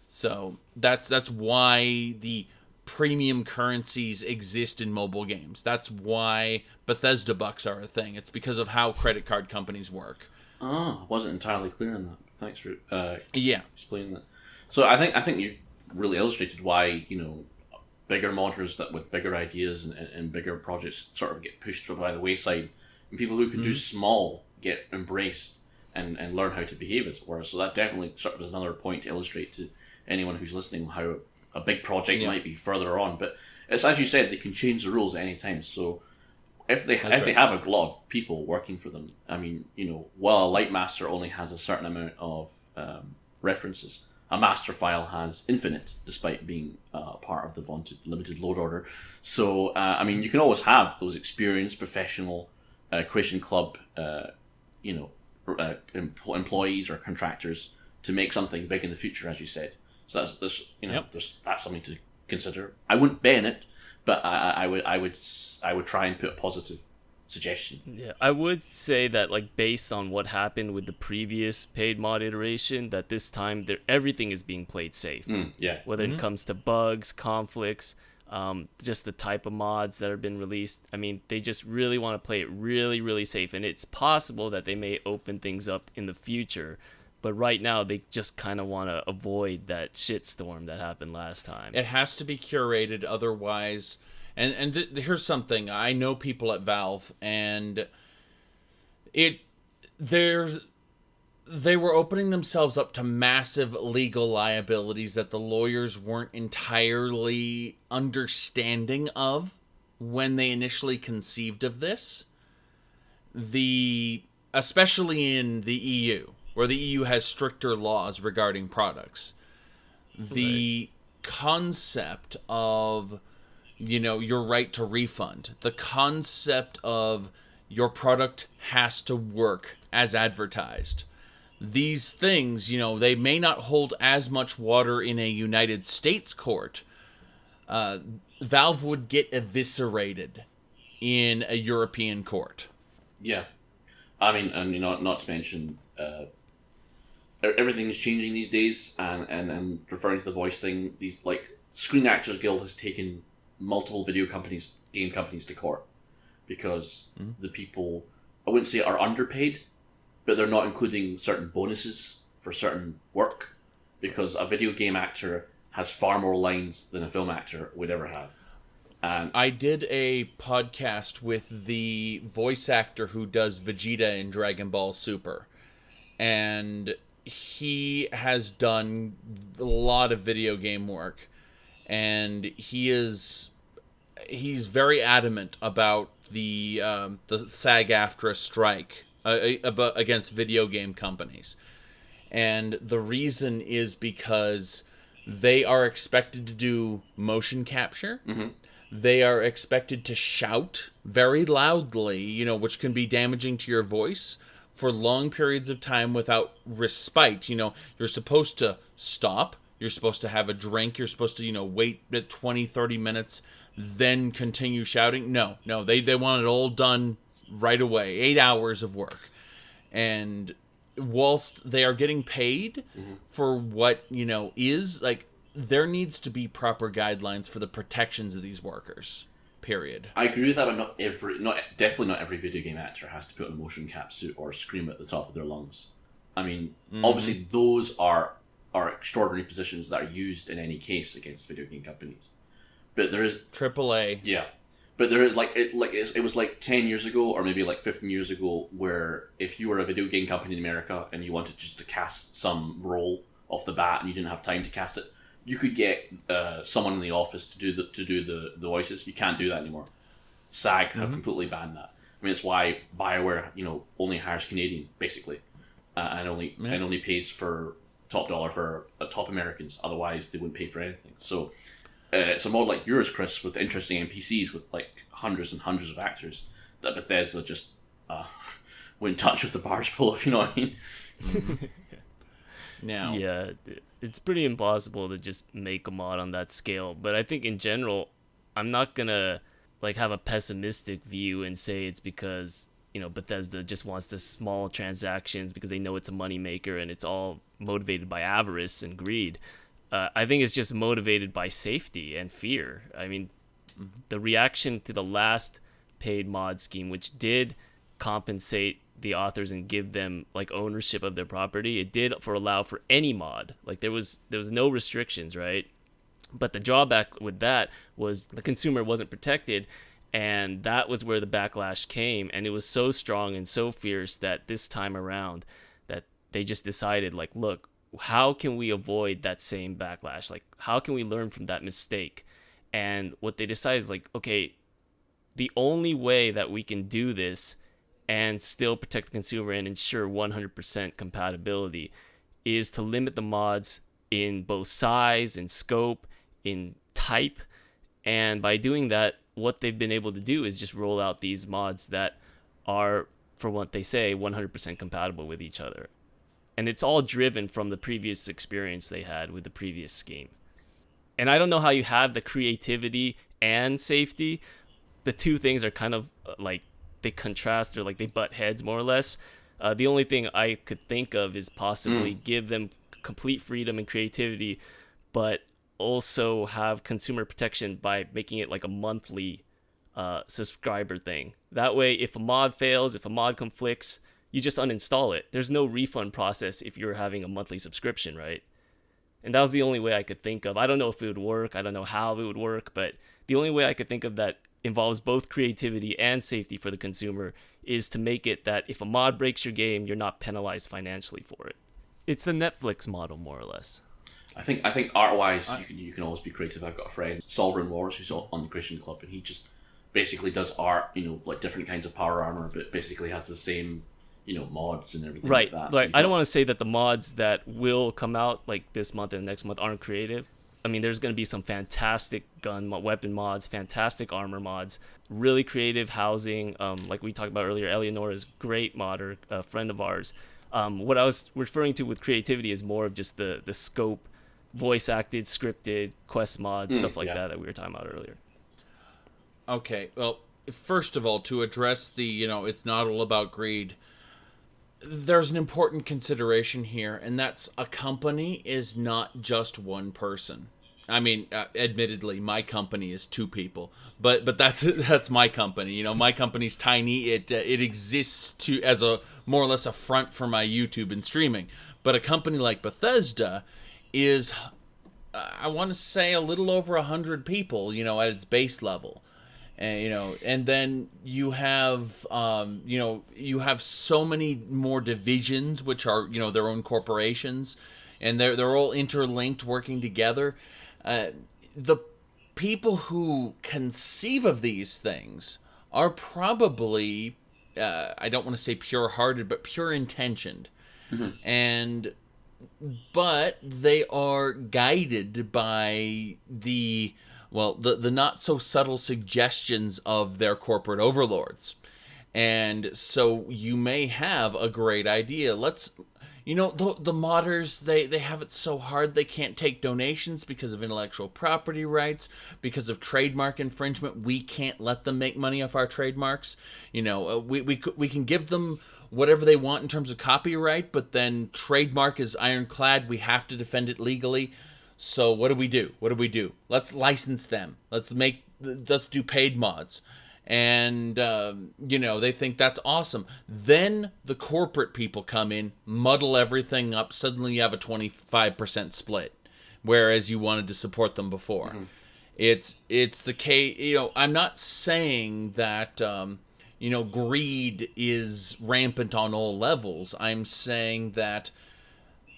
So that's why the premium currencies exist in mobile games. That's why Bethesda bucks are a thing. It's because of how credit card companies work. Oh, I wasn't entirely clear on that. Thanks for explaining that. So I think you've really illustrated why, you know, bigger modders that with bigger ideas and bigger projects sort of get pushed by the wayside, and people who can do small get embraced and learn how to behave, as it were. So that definitely sort of is another point to illustrate to anyone who's listening how a big project might be further on. But it's, as you said, they can change the rules at any time. So if they they have a lot of people working for them, I mean, you know, while a light master only has a certain amount of references, a master file has infinite, despite being part of the vaunted limited load order. So, I mean, you can always have those experienced, professional Creation Club, employees or contractors to make something big in the future, as you said. So that's something to consider. I wouldn't ban it, but I would try and put a positive suggestion. Yeah, I would say that, like, based on what happened with the previous paid mod iteration, that this time everything is being played safe. Whether it comes to bugs, conflicts, just the type of mods that have been released. I mean, they just really want to play it really, really safe, and it's possible that they may open things up in the future. But right now, they just kind of want to avoid that shitstorm that happened last time. It has to be curated, otherwise. And here's something. I know people at Valve, and they were opening themselves up to massive legal liabilities that the lawyers weren't entirely understanding of when they initially conceived of this. Especially in the EU, where the EU has stricter laws regarding products. The concept of, you know, your right to refund, the concept of your product has to work as advertised. These things, you know, they may not hold as much water in a United States court. Valve would get eviscerated in a European court. Yeah. I mean, and you know, not to mention everything is changing these days, and referring to the voice thing, these like Screen Actors Guild has taken multiple game companies to court because the people, I wouldn't say are underpaid, but they're not including certain bonuses for certain work, because a video game actor has far more lines than a film actor would ever have. And I did a podcast with the voice actor who does Vegeta in Dragon Ball Super, and he has done a lot of video game work, and he's very adamant about the SAG-AFTRA strike against video game companies. And the reason is because they are expected to do motion capture. Mm-hmm. They are expected to shout very loudly, which can be damaging to your voice for long periods of time without respite. You're supposed to stop. You're supposed to have a drink. You're supposed to, wait 20, 30 minutes, then continue shouting. No, they want it all done right away. 8 hours of work. And whilst they are getting paid for what, is, like, there needs to be proper guidelines for the protections of these workers. Period. I agree with that, but definitely not every video game actor has to put on a motion cap suit or scream at the top of their lungs. I mean, obviously those are extraordinary positions that are used in any case against video game companies. But there is AAA. Yeah. But there is it was like 10 years ago or maybe like 15 years ago where if you were a video game company in America and you wanted just to cast some role off the bat and you didn't have time to cast it, you could get someone in the office to do the voices. You can't do that anymore. SAG have completely banned that. I mean, it's why BioWare, only hires Canadian basically, and only pays for top dollar for top Americans. Otherwise, they wouldn't pay for anything. So, it's a mod like yours, Chris, with interesting NPCs with like hundreds and hundreds of actors that Bethesda just wouldn't touch with the barge pole, if you know what I mean. Now, yeah, it's pretty impossible to just make a mod on that scale. But I think in general, I'm not gonna like have a pessimistic view and say it's because Bethesda just wants the small transactions because they know it's a moneymaker and it's all motivated by avarice and greed. I think it's just motivated by safety and fear. I mean, the reaction to the last paid mod scheme, which did compensate the authors and give them like ownership of their property, it did allow for any mod. Like there was no restrictions, right? But the drawback with that was the consumer wasn't protected, and that was where the backlash came. And it was so strong and so fierce that this time around that they just decided, like, look, how can we avoid that same backlash? Like, how can we learn from that mistake? And what they decided is like, okay, the only way that we can do this and still protect the consumer and ensure 100% compatibility is to limit the mods in both size and scope, in type. And by doing that, what they've been able to do is just roll out these mods that are, for what they say, 100% compatible with each other. And it's all driven from the previous experience they had with the previous scheme. And I don't know how you have the creativity and safety. The two things are kind of like, they contrast, or like they butt heads more or less. The only thing I could think of is possibly give them complete freedom and creativity, but also have consumer protection by making it like a monthly subscriber thing. That way, if a mod fails, if a mod conflicts, you just uninstall it. There's no refund process if you're having a monthly subscription, right? And that was the only way I could think of. I don't know if it would work. I don't know how it would work, but the only way I could think of that involves both creativity and safety for the consumer is to make it that if a mod breaks your game, you're not penalized financially for it. It's the Netflix model, more or less. I think art-wise, you can always be creative. I've got a friend, Sovereign Wars, who's on the Christian Club, and he just basically does art, like different kinds of power armor, but basically has the same, mods and everything right. like that. Right. I don't want to say that the mods that will come out like this month and next month aren't creative. I mean, there's going to be some fantastic weapon mods, fantastic armor mods, really creative housing. Like we talked about earlier, Eleonora is a great modder, a friend of ours. What I was referring to with creativity is more of just the scope, voice acted, scripted, quest mods, stuff like that we were talking about earlier. Okay, well, first of all, to address the, it's not all about greed, there's an important consideration here, and that's a company is not just one person. I mean, admittedly, my company is 2 people, but that's my company. You know, my company's tiny. It exists as a more or less a front for my YouTube and streaming. But a company like Bethesda is, I want to say, a little over 100 people. You know, at its base level. And and then you have you have so many more divisions, which are their own corporations, and they're all interlinked, working together. The people who conceive of these things are probably I don't want to say pure-hearted, but pure-intentioned, but they are guided by the not so subtle suggestions of their corporate overlords. And so you may have a great idea. The modders, they have it so hard they can't take donations because of intellectual property rights, because of trademark infringement. We can't let them make money off our trademarks. We can give them whatever they want in terms of copyright, but then trademark is ironclad. We have to defend it legally. So what do we do? Let's license them. Let's do paid mods. And, they think that's awesome. Then the corporate people come in, muddle everything up. Suddenly you have a 25% split, whereas you wanted to support them before. Mm-hmm. It's the case. I'm not saying that, greed is rampant on all levels. I'm saying that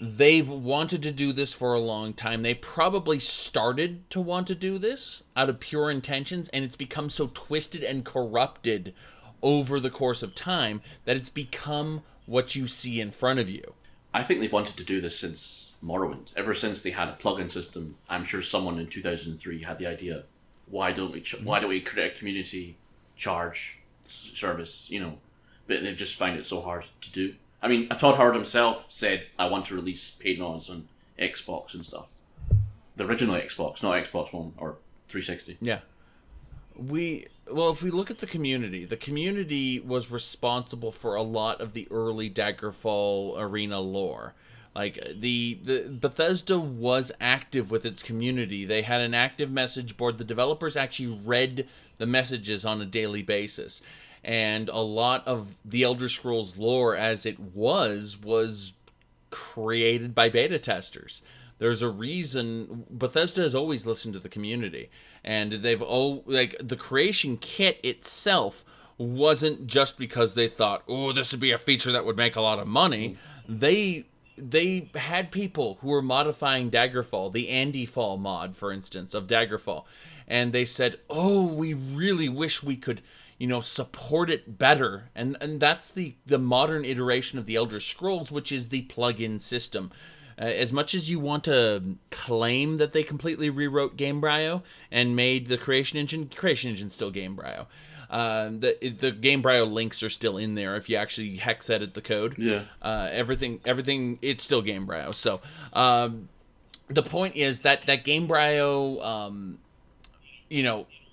they've wanted to do this for a long time. They probably started to want to do this out of pure intentions, and it's become so twisted and corrupted over the course of time that it's become what you see in front of you. I think they've wanted to do this since Morrowind. Ever since they had a plugin system, I'm sure someone in 2003 had the idea, why don't we create a community charge service, but they've just found it so hard to do. I mean, Todd Howard himself said, I want to release paid mods on Xbox and stuff. The original Xbox, not Xbox One or 360. Yeah. If we look at the community was responsible for a lot of the early Daggerfall arena lore. Like, the Bethesda was active with its community. They had an active message board. The developers actually read the messages on a daily basis. And a lot of the Elder Scrolls lore as it was created by beta testers. There's a reason Bethesda has always listened to the community. And the creation kit itself wasn't just because they thought, oh, this would be a feature that would make a lot of money. They had people who were modifying Daggerfall, the Andy Fall mod, for instance, of Daggerfall. And they said, oh, we really wish we could support it better. And that's the modern iteration of the Elder Scrolls, which is the plug-in system. As much as you want to claim that they completely rewrote Gamebryo and made the Creation Engine's still Gamebryo. The Gamebryo links are still in there if you actually hex edit the code. Yeah. Everything, it's still Gamebryo. So the point is that Gamebryo,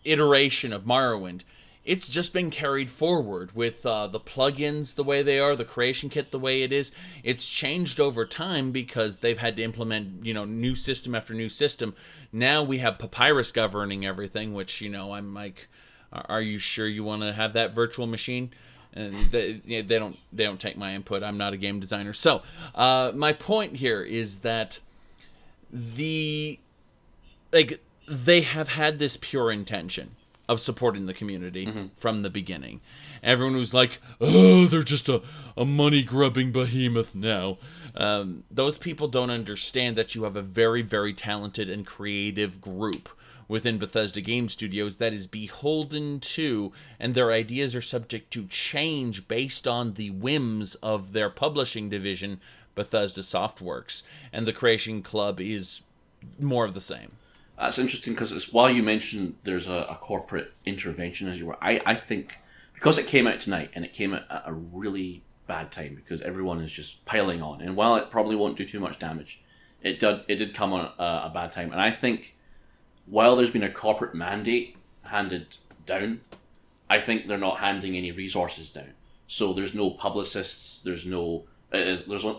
iteration of Morrowind, it's just been carried forward with the plugins the way they are, the creation kit the way it is. It's changed over time because they've had to implement, new system after new system. Now we have Papyrus governing everything, which, I'm like, are you sure you want to have that virtual machine? And they don't take my input. I'm not a game designer. So my point here is that they have had this pure intention of supporting the community from the beginning. Everyone was like, oh, they're just a money-grubbing behemoth now. Those people don't understand that you have a very, very talented and creative group within Bethesda Game Studios that is beholden to, and their ideas are subject to change based on the whims of their publishing division, Bethesda Softworks. And the Creation Club is more of the same. That's interesting because while you mentioned there's a corporate intervention, as you were, I think because it came out tonight and it came out at a really bad time because everyone is just piling on, and while it probably won't do too much damage, it did come on a bad time. And I think while there's been a corporate mandate handed down, I think they're not handing any resources down. So there's no publicists. There's no. There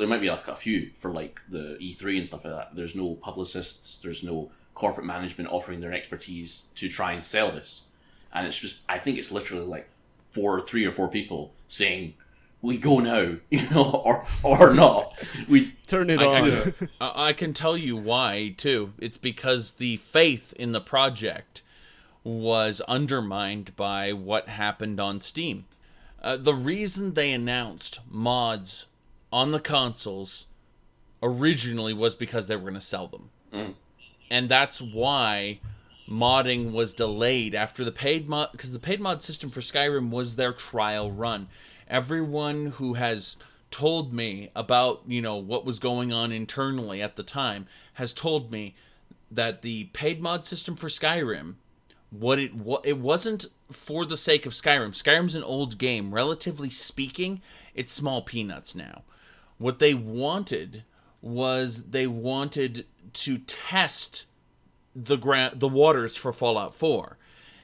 might be like a few for like the E3 and stuff like that. There's no publicists. There's no corporate management offering their expertise to try and sell this. And it's just, I think it's literally like 3 or 4 people saying, "We go now," or not. We turn it on. I can tell you why too. It's because the faith in the project was undermined by what happened on Steam. The reason they announced mods on the consoles originally was because they were going to sell them. And that's why modding was delayed after the paid mod, because the paid mod system for Skyrim was their trial run. Everyone who has told me about, what was going on internally at the time has told me that the paid mod system for Skyrim, it wasn't for the sake of Skyrim. Skyrim's an old game. Relatively speaking, it's small peanuts now. What they wanted was to test the waters for Fallout 4.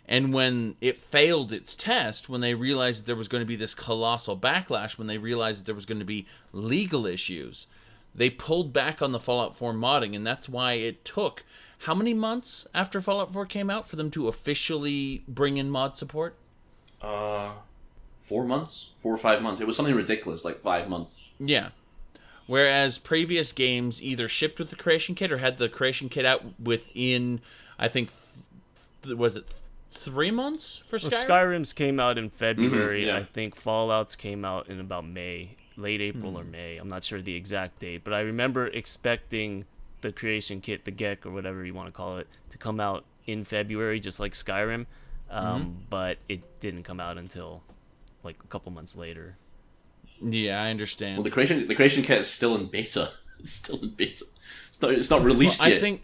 And when it failed its test, when they realized that there was going to be this colossal backlash, when they realized that there was going to be legal issues, they pulled back on the Fallout 4 modding, and that's why it took how many months after Fallout 4 came out for them to officially bring in mod support? 4 months? 4 or 5 months. It was something ridiculous, like 5 months. Yeah. Whereas previous games either shipped with the creation kit or had the creation kit out within, I think, was it 3 months for Skyrim? Well, Skyrim's came out in February. Yeah. I think Fallout's came out in about May, late April or May. I'm not sure the exact date, but I remember expecting the creation kit, the GEC or whatever you want to call it, to come out in February, just like Skyrim. But it didn't come out until like a couple months later. Yeah, I understand. Well, the creation kit is still in beta. It's still in beta. It's not released yet.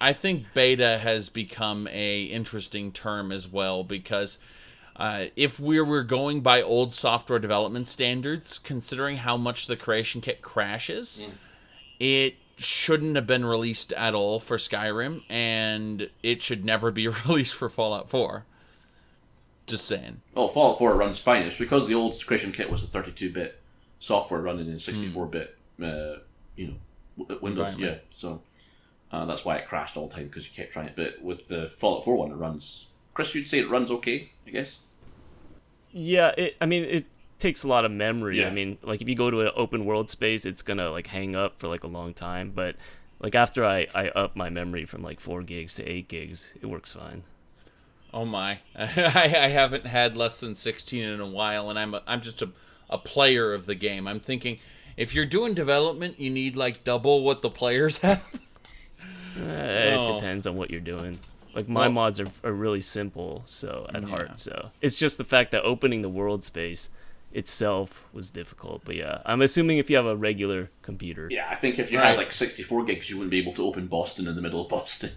I think beta has become a interesting term as well, because if we were going by old software development standards, considering how much the creation kit crashes, it shouldn't have been released at all for Skyrim, and it should never be released for Fallout 4. Just saying. Oh, Fallout 4 runs fine. It's because the old creation kit was a 32-bit software running in 64-bit, Windows. Yeah, so that's why it crashed all the time, because you kept trying it. But with the Fallout 4 one, it runs. Chris, you'd say it runs okay, I guess. Yeah, it takes a lot of memory. Yeah. I mean, like if you go to an open world space, it's gonna like hang up for like a long time. But like after I up my memory from like 4 gigs to 8 gigs, it works fine. Oh my! I haven't had less than 16 in a while, and I'm just a player of the game. I'm thinking, if you're doing development, you need like double what the players have. It depends on what you're doing. Like my mods are really simple, so at heart. So it's just the fact that opening the world space itself was difficult. But yeah, I'm assuming if you have a regular computer. Yeah, I think if you had like 64 gigs, you wouldn't be able to open Boston in the middle of Boston.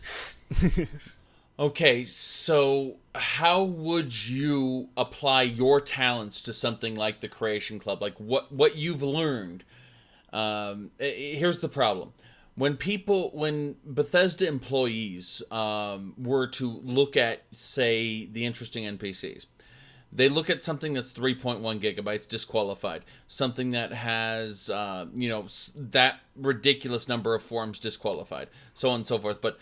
Okay, so how would you apply your talents to something like the Creation Club? Like what you've learned? Here's the problem. When Bethesda employees were to look at, say, the interesting NPCs, they look at something that's 3.1 gigabytes, disqualified. Something that has, that ridiculous number of forms, disqualified. So on and so forth. But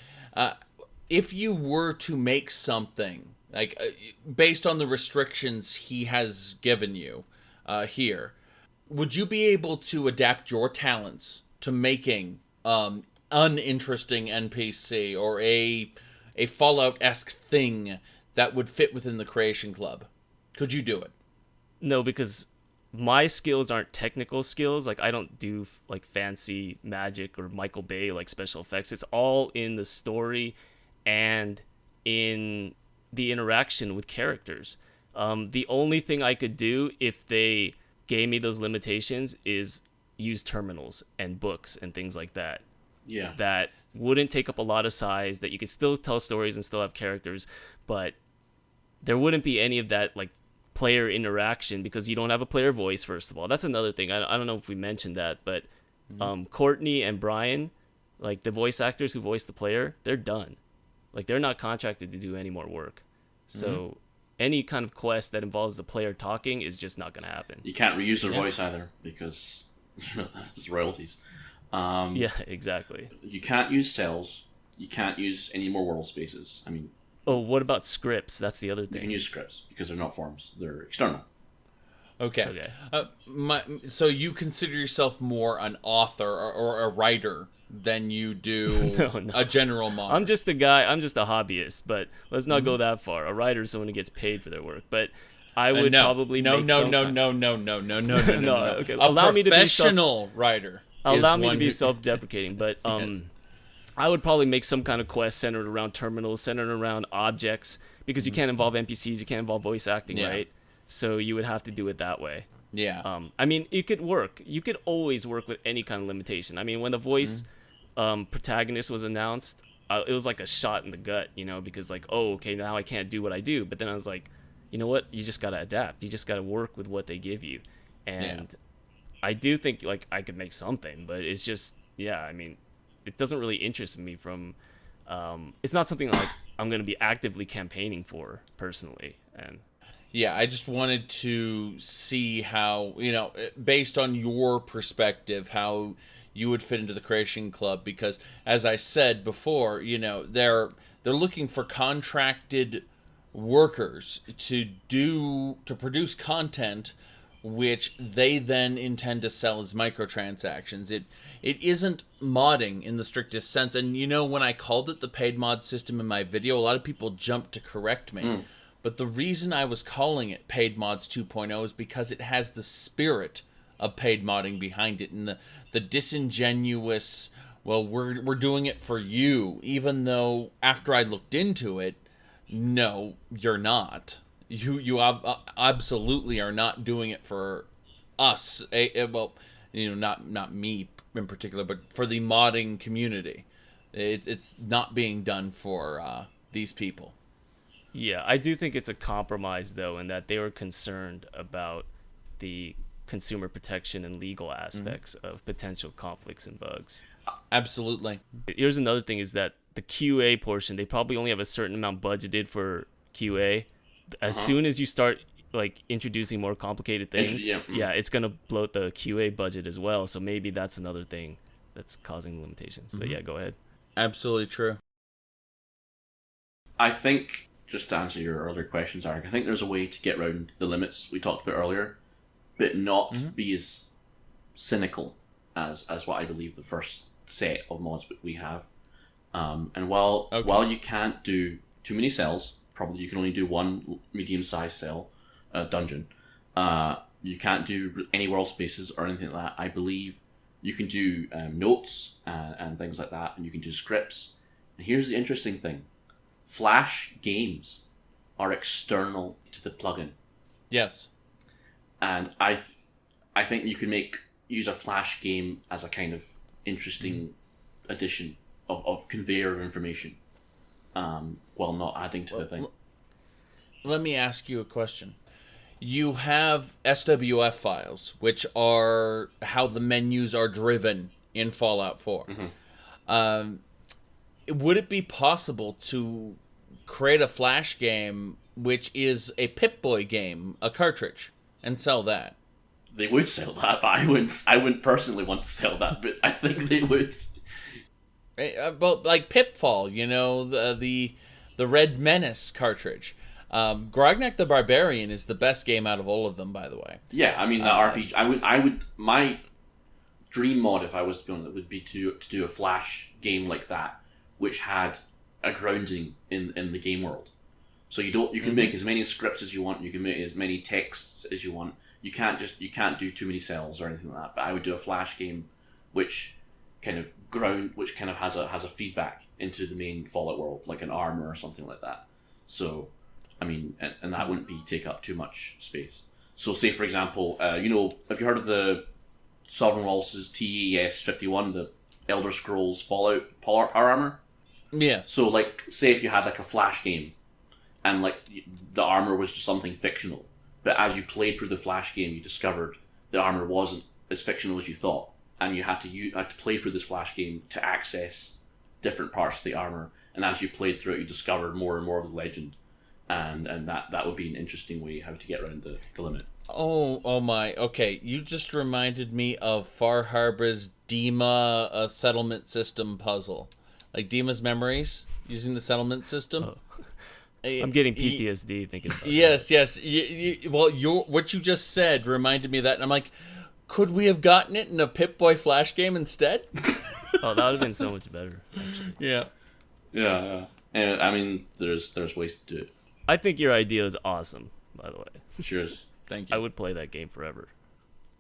if you were to make something, like based on the restrictions he has given you here, would you be able to adapt your talents to making uninteresting NPC or a Fallout-esque thing that would fit within the Creation Club? Could you do it? No, because my skills aren't technical skills. Like I don't do like fancy magic or Michael Bay like special effects. It's all in the story and in the interaction with characters. The only thing I could do if they gave me those limitations is use terminals and books and things like that. Yeah. That wouldn't take up a lot of size, that you could still tell stories and still have characters, but there wouldn't be any of that like player interaction because you don't have a player voice, first of all. That's another thing. I don't know if we mentioned that, but Courtney and Brian, like the voice actors who voice the player, they're done. Like they're not contracted to do any more work. So any kind of quest that involves the player talking is just not going to happen. You can't reuse their voice either because there's royalties. Yeah, exactly. You can't use cells. You can't use any more world spaces. I mean, oh, what about scripts? That's the other you thing. can use scripts because they're not forms; they're external. Okay. So you consider yourself more an author or a writer than you do No. a general modder. I'm just a guy. I'm just a hobbyist. But let's not go that far. A writer is someone who gets paid for their work. But I would probably no. Okay, allow me to be professional writer. Allow me to be self-deprecating, but I would probably make some kind of quest centered around terminals, centered around objects, because you can't involve NPCs, you can't involve voice acting, right? So you would have to do it that way. Yeah. I mean, it could work. You could always work with any kind of limitation. I mean, when the voice protagonist was announced, it was like a shot in the gut, because like, oh, okay, now I can't do what I do. But then I was like, you know what? You just got to adapt. You just got to work with what they give you. And I do think like I could make something, but it's just, I mean, it doesn't really interest me from, it's not something like I'm going to be actively campaigning for personally. And yeah, I just wanted to see how, based on your perspective, how you would fit into the Creation Club, because as I said before, they're looking for contracted workers to produce content which they then intend to sell as microtransactions. It isn't modding in the strictest sense. And when I called it the paid mod system in my video, a lot of people jumped to correct me. But the reason I was calling it Paid Mods 2.0 is because it has the spirit of paid modding behind it, and the disingenuous, well, we're doing it for you, even though after I looked into it, no, you're not. You absolutely are not doing it for us. Well, not me in particular, but for the modding community. It's not being done for these people. Yeah, I do think it's a compromise, though, in that they were concerned about the consumer protection and legal aspects of potential conflicts and bugs. Absolutely. Here's another thing is that the QA portion, they probably only have a certain amount budgeted for QA. As soon as you start like introducing more complicated things, it's going to bloat the QA budget as well. So maybe that's another thing that's causing limitations. But yeah, go ahead. Absolutely true. I think, just to answer your earlier questions, Zaric, I think there's a way to get around the limits we talked about earlier, but not be as cynical as what I believe the first set of mods we have. And while you can't do too many cells, probably you can only do one medium-sized cell dungeon. You can't do any world spaces or anything like that. I believe you can do notes and things like that, and you can do scripts. And here's the interesting thing. Flash games are external to the plugin. Yes. And I think you can use a Flash game as a kind of interesting addition of conveyor of information, while not adding to the thing. Let me ask you a question. You have SWF files, which are how the menus are driven in Fallout 4. Would it be possible to create a Flash game which is a Pip-Boy game, a cartridge, and sell that? They would sell that, but I wouldn't personally want to sell that, but I think they would. Well, like Pitfall, the Red Menace cartridge. Grognak the Barbarian is the best game out of all of them, by the way. Yeah, I mean, the RPG. I would. My dream mod, if I was to be on it, would be to do a Flash game like that, which had a grounding in the game world. So you can make as many scripts as you want. You can make as many texts as you want. You can't do too many cells or anything like that. But I would do a Flash game, which kind of has a feedback into the main Fallout world, like an armor or something like that. So, I mean, and that wouldn't take up too much space. So, say for example, have you heard of the Sovereign Waltz's TES 51, the Elder Scrolls Fallout power armor? Yes. So, like, say if you had like a Flash game, and like the armor was just something fictional, but as you played through the Flash game, you discovered the armor wasn't as fictional as you thought, and you had to play through this Flash game to access different parts of the armor. And as you played through it, you discovered more and more of the legend. and that would be an interesting way how to get around the limit. Oh my. Okay, you just reminded me of Far Harbor's Dima settlement system puzzle. Like Dima's Memories, using the settlement system. Oh. I'm getting PTSD thinking about Yes. Well, what you just said reminded me of that, and I'm like, could we have gotten it in a Pip-Boy Flash game instead? Oh, that would have been so much better, actually. Yeah. And I mean, there's ways to do it. I think your idea is awesome, by the way. Cheers. Thank you. I would play that game forever.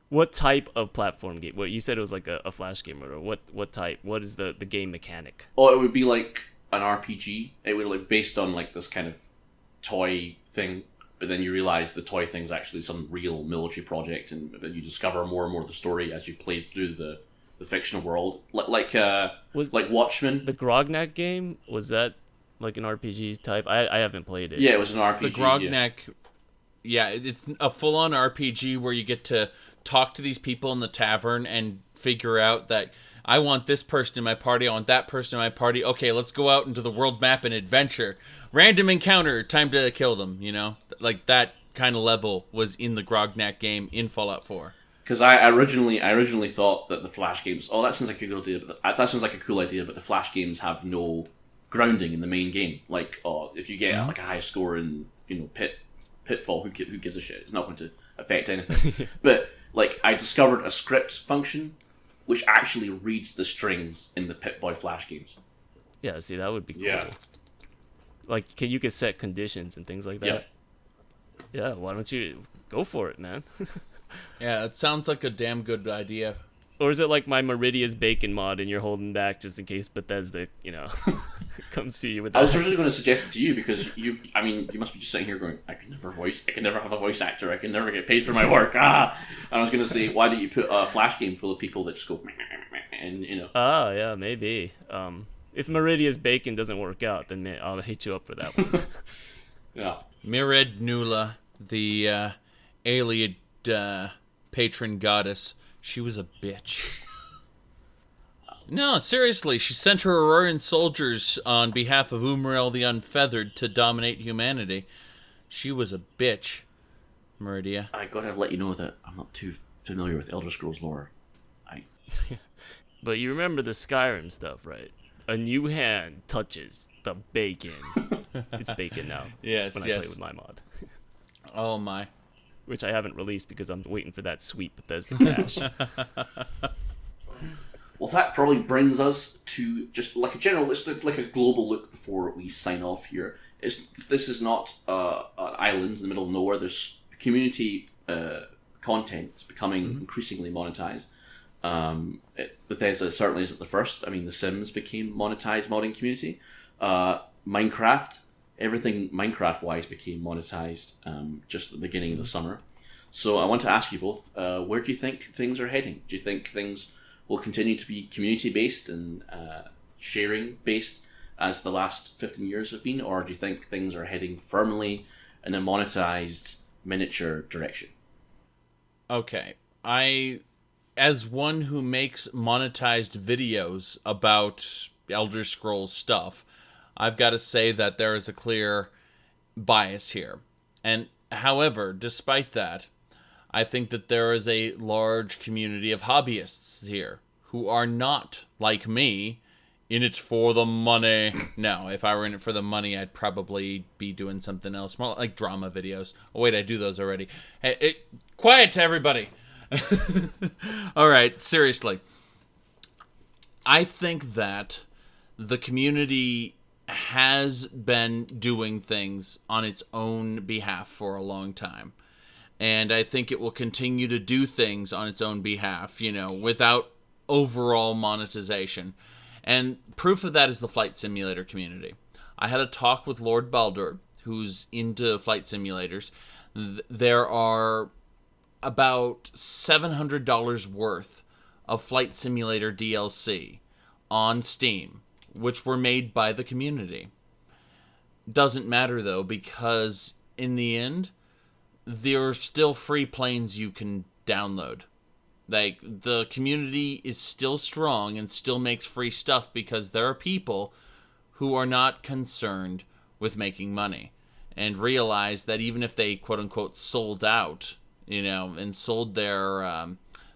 What type of platform game? What you said it was like a Flash game, or what type? What is the game mechanic? Oh, it would be like an RPG. It would like based on like this kind of toy thing, but then you realize the toy thing's actually some real military project, and then you discover more and more of the story as you play through the fictional world. Like Watchmen. The Grognak game, was that like an RPG type? I haven't played it. Yeah, it was an RPG. The Grognak, yeah, it's a full-on RPG where you get to talk to these people in the tavern and figure out that I want this person in my party, I want that person in my party. Okay, let's go out into the world map and adventure. Random encounter, time to kill them, you know? Like that kind of level was in the Grognak game in Fallout 4. Because I originally thought that the Flash games, that sounds like a good idea, but that sounds like a cool idea, but the Flash games have no grounding in the main game. Like, if you get like a high score in, Pitfall, who gives a shit? It's not going to affect anything. But like, I discovered a script function which actually reads the strings in the Pip-Boy Flash games. Yeah, see, that would be cool. Yeah. Like, you could set conditions and things like that. Yeah, why don't you go for it, man? Yeah, it sounds like a damn good idea. Or is it like my Meridia's Bacon mod and you're holding back just in case Bethesda, comes to you with that? I was originally going to suggest it to you because you must be just sitting here going, I can never have a voice actor, I can never get paid for my work, And I was going to say, why don't you put a Flash game full of people that just go, and Oh, yeah, maybe. If Meridia's Bacon doesn't work out, then I'll hit you up for that one. Yeah. Mired Nula, the Ayleid patron goddess, she was a bitch. No, seriously, she sent her Aurorian soldiers on behalf of Umrael the Unfeathered to dominate humanity. She was a bitch, Meridia. I gotta let you know that I'm not too familiar with Elder Scrolls lore. But you remember the Skyrim stuff, right? A new hand touches the bacon. It's bacon now. Yes, when I play with my mod. Oh my. Which I haven't released because I'm waiting for that sweet Bethesda cash. Well, that probably brings us to just like a general, let's look like a global look before we sign off here. This is not an island in the middle of nowhere. There's community content. It's becoming increasingly monetized. Bethesda certainly isn't the first. I mean, The Sims became monetized modding community. Minecraft, everything Minecraft-wise became monetized just at the beginning of the summer. So I want to ask you both, where do you think things are heading? Do you think things will continue to be community-based and sharing-based as the last 15 years have been? Or do you think things are heading firmly in a monetized miniature direction? Okay. As one who makes monetized videos about Elder Scrolls stuff, I've got to say that there is a clear bias here. And however, despite that, I think that there is a large community of hobbyists here who are not, like me, in it for the money. No, if I were in it for the money, I'd probably be doing something else, more like drama videos. Oh, wait, I do those already. Hey, quiet, everybody. All right, seriously. I think that the community has been doing things on its own behalf for a long time. And I think it will continue to do things on its own behalf, without overall monetization. And proof of that is the flight simulator community. I had a talk with Lord Baldur, who's into flight simulators. There are about $700 worth of flight simulator DLC on Steam, which were made by the community. Doesn't matter, though, because in the end, there are still free planes you can download. Like, the community is still strong and still makes free stuff because there are people who are not concerned with making money. and realized that even if they quote unquote sold out, and sold their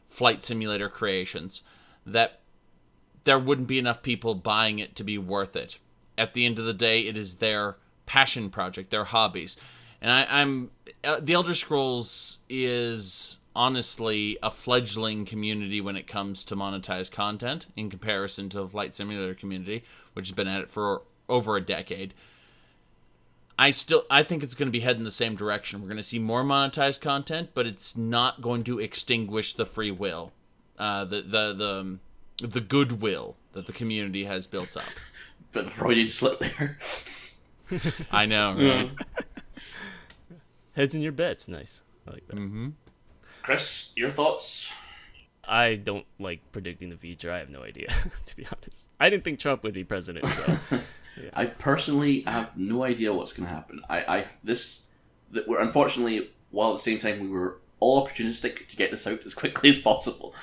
flight simulator creations, that there wouldn't be enough people buying it to be worth it. At the end of the day, it is their passion project, their hobbies. And I'm the Elder Scrolls is honestly a fledgling community when it comes to monetized content in comparison to the Flight Simulator community, which has been at it for over a decade. I think it's going to be heading the same direction. We're going to see more monetized content, but it's not going to extinguish the free will, the goodwill that the community has built up. But Freudian slip there. I know, right? Hedging your bets, nice. I like that. Mm-hmm. Kris, your thoughts? I don't like predicting the future. I have no idea, to be honest. I didn't think Trump would be president, so... Yeah. I personally have no idea what's going to happen. We're unfortunately, while at the same time we were all opportunistic to get this out as quickly as possible,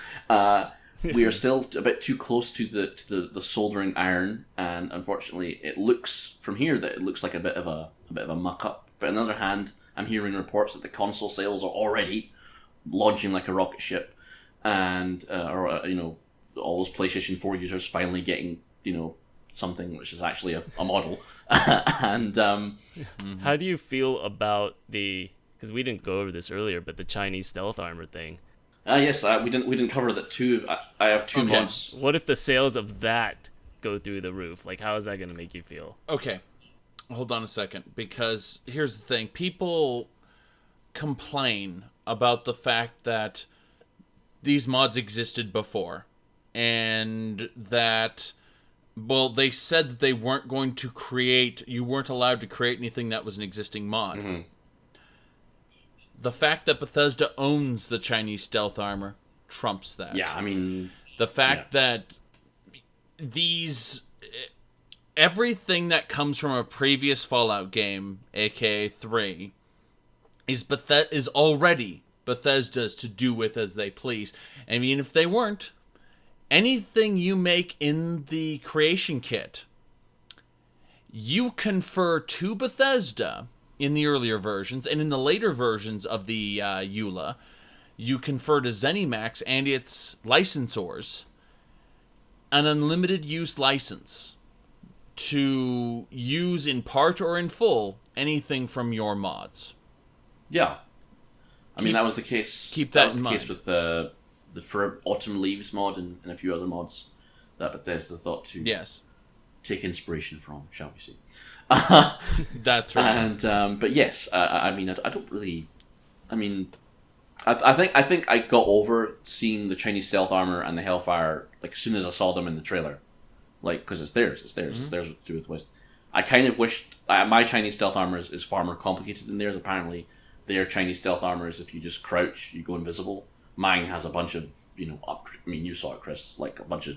we are still a bit too close to the soldering iron, and unfortunately, it looks from here that it looks like a bit of a muck up. But on the other hand, I'm hearing reports that the console sales are already launching like a rocket ship, and all those PlayStation 4 users finally getting something which is actually a model. And how do you feel about because we didn't go over this earlier, but the Chinese stealth armor thing? Yes, we didn't cover that too. I have two mods. What if the sales of that go through the roof? Like, how is that going to make you feel? Okay, hold on a second, because here's the thing. People complain about the fact that these mods existed before, and that... Well, they said that they weren't going to you weren't allowed to create anything that was an existing mod. Mm-hmm. The fact that Bethesda owns the Chinese stealth armor trumps that. Yeah, I mean... The fact that everything that comes from a previous Fallout game, aka 3, is already Bethesda's to do with as they please. I mean, if they weren't, anything you make in the creation kit, you confer to Bethesda in the earlier versions, and in the later versions of the EULA, you confer to ZeniMax and its licensors an unlimited use license to use in part or in full anything from your mods. Yeah. I mean, that was the case. Keep that in mind. Case with the For Autumn Leaves mod and a few other mods that Bethesda thought to take inspiration from, shall we say. That's right. And but yes, I mean, I don't really... I mean, I think I got over seeing the Chinese stealth armor and the Hellfire like as soon as I saw them in the trailer. Like, because it's theirs Mm-hmm. It's theirs to do with. I kind of wished... my Chinese stealth armor is far more complicated than theirs, apparently. Their Chinese stealth armor is if you just crouch, you go invisible. Mine has a bunch of, I mean, you saw it, Kris, like a bunch of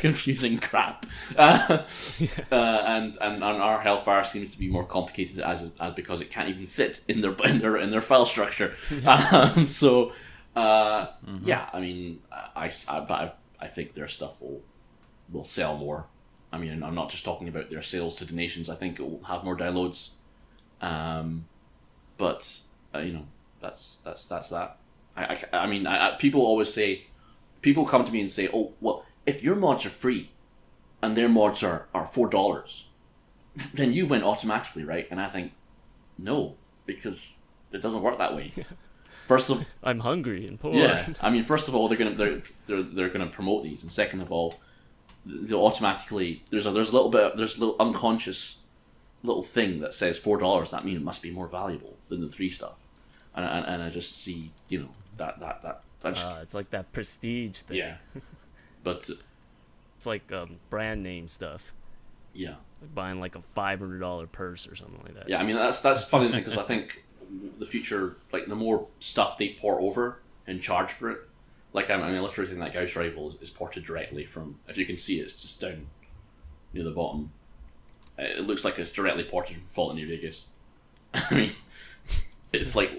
confusing crap. And our Hellfire seems to be more complicated as because it can't even fit in their file structure. Yeah, I mean, I think their stuff will sell more. I mean, I'm not just talking about their sales to donations. I think it will have more downloads. But that's that. I mean, people always say, people come to me and say, oh, well, if your mods are free and their mods are $4, then you win automatically, right? And I think, no, because it doesn't work that way. First of all, I'm hungry and poor. Yeah, I mean, first of all, they're gonna promote these, and second of all, they'll automatically there's a little unconscious little thing that says $4. That means it must be more valuable than the 3 stuff, and I just see that it's like that prestige thing. Yeah, but it's like brand name stuff. Yeah, like buying like a $500 purse or something like that. Yeah, I mean that's funny because I think the future, like the more stuff they port over and charge for it, like I mean literally that Gauss rifle is ported directly from, if you can see it, it's just down near the bottom. It looks like it's directly ported from Fallout New Vegas. I mean, it's like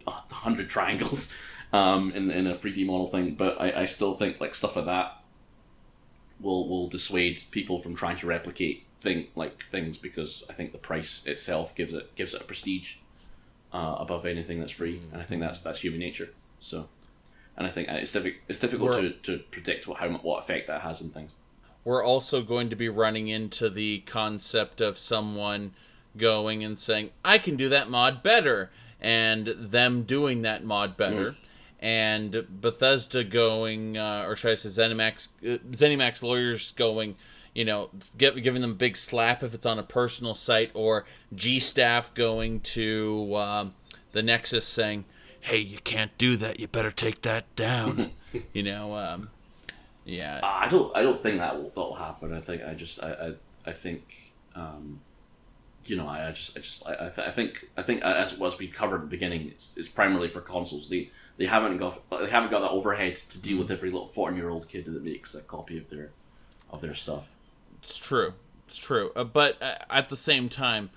100 triangles in a 3D model thing, but I still think like stuff like that will dissuade people from trying to replicate things, because I think the price itself gives it a prestige above anything that's free, and I think that's human nature. So, and I think it's difficult to predict what effect that has on things. We're also going to be running into the concept of someone going and saying, I can do that mod better, and them doing that mod better, and Bethesda going, or should I say ZeniMax lawyers going, giving them a big slap if it's on a personal site, or G-Staff going to the Nexus saying, hey, you can't do that, you better take that down. Yeah. I don't think that'll happen. I think I think as we covered at the beginning, it's primarily for consoles. They haven't got that overhead to deal with every little 14-year-old kid that makes a copy of their stuff. It's true. But at the same time,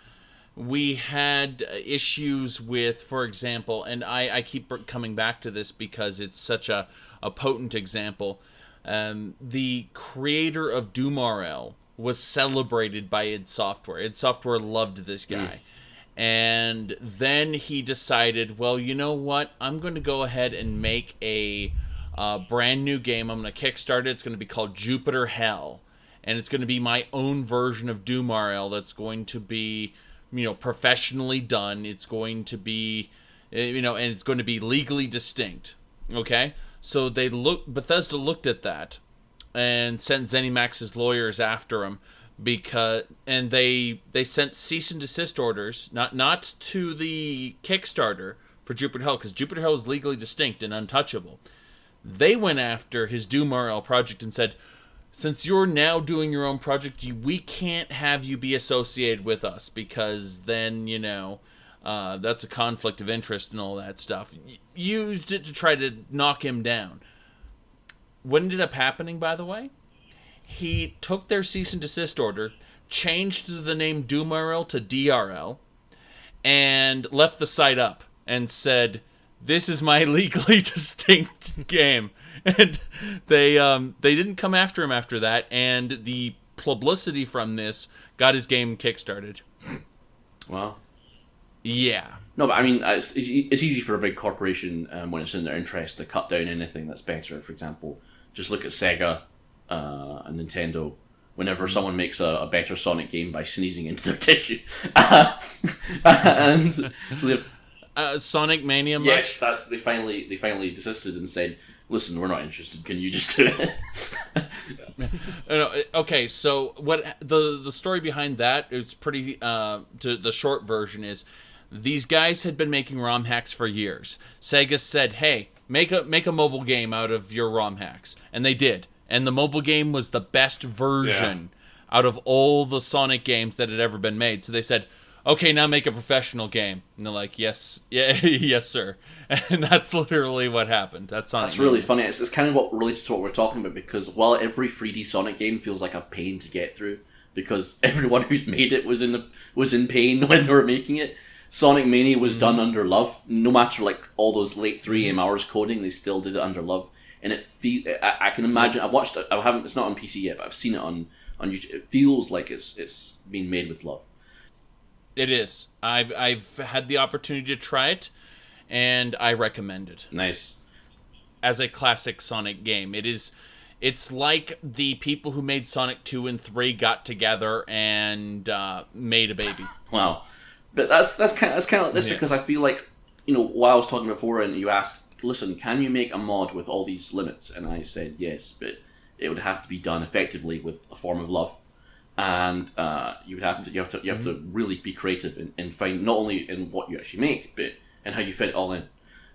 we had issues with, for example, and I keep coming back to this because it's such a potent example. The creator of Doom.RL was celebrated by id Software. id Software loved this guy. And then he decided, well, you know what? I'm going to go ahead and make a brand new game. I'm going to kickstart it. It's going to be called Jupiter Hell. And it's going to be my own version of Doom.RL that's going to be, professionally done. It's going to be, and it's going to be legally distinct. Okay? So Bethesda looked at that and sent ZeniMax's lawyers after him and they sent cease and desist orders, not to the Kickstarter for Jupiter Hell, because Jupiter Hell is legally distinct and untouchable. They went after his Doom.RL project and said, since you're now doing your own project, we can't have you be associated with us, because then, that's a conflict of interest and all that stuff. Used it to try to knock him down. What ended up happening, by the way? He took their cease and desist order, changed the name Doom.RL to DRL, and left the site up and said, this is my legally distinct game. And they didn't come after him after that, and the publicity from this got his game kickstarted. Wow. Yeah. No, but I mean, it's easy for a big corporation when it's in their interest to cut down anything that's better. For example, just look at Sega and Nintendo. Whenever someone makes a better Sonic game by sneezing into their tissue, and so Sonic Mania. Yes, they finally desisted and said, "Listen, we're not interested. Can you just do it?" Okay, so what the story behind that is pretty. The short version is, these guys had been making ROM hacks for years. Sega said, "Hey, make a mobile game out of your ROM hacks," and they did. And the mobile game was the best version out of all the Sonic games that had ever been made. So they said, "Okay, now make a professional game." And they're like, "Yes, yeah, yes, sir." And that's literally what happened. That's really funny. It's kind of what relates to what we're talking about, because while every 3D Sonic game feels like a pain to get through, because everyone who's made it was in pain when they were making it, Sonic Mania was done under love. No matter like all those late 3 AM hours coding, they still did it under love. And I can imagine. I've watched it. I haven't. It's not on PC yet, but I've seen it on YouTube. It feels like it's been made with love. It is. I've had the opportunity to try it, and I recommend it. Nice. As a classic Sonic game, it's like the people who made Sonic 2 and 3 got together and made a baby. Wow. But that's kind of like this, because I feel like, while I was talking before and you asked, listen, can you make a mod with all these limits? And I said yes, but it would have to be done effectively with a form of love. And you have to really be creative and find not only in what you actually make, but in how you fit it all in.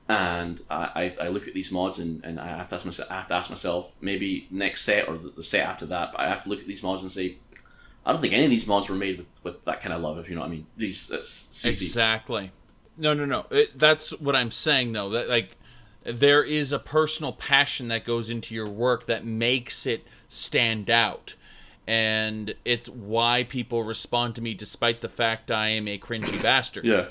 And I look at these mods and I have to ask myself, maybe next set or the set after that, but I have to look at these mods and say, I don't think any of these mods were made with that kind of love, if you know what I mean. That's CC. Exactly. No. That's what I'm saying, though. That, like, there is a personal passion that goes into your work that makes it stand out. And it's why people respond to me despite the fact I am a cringy bastard. Yeah.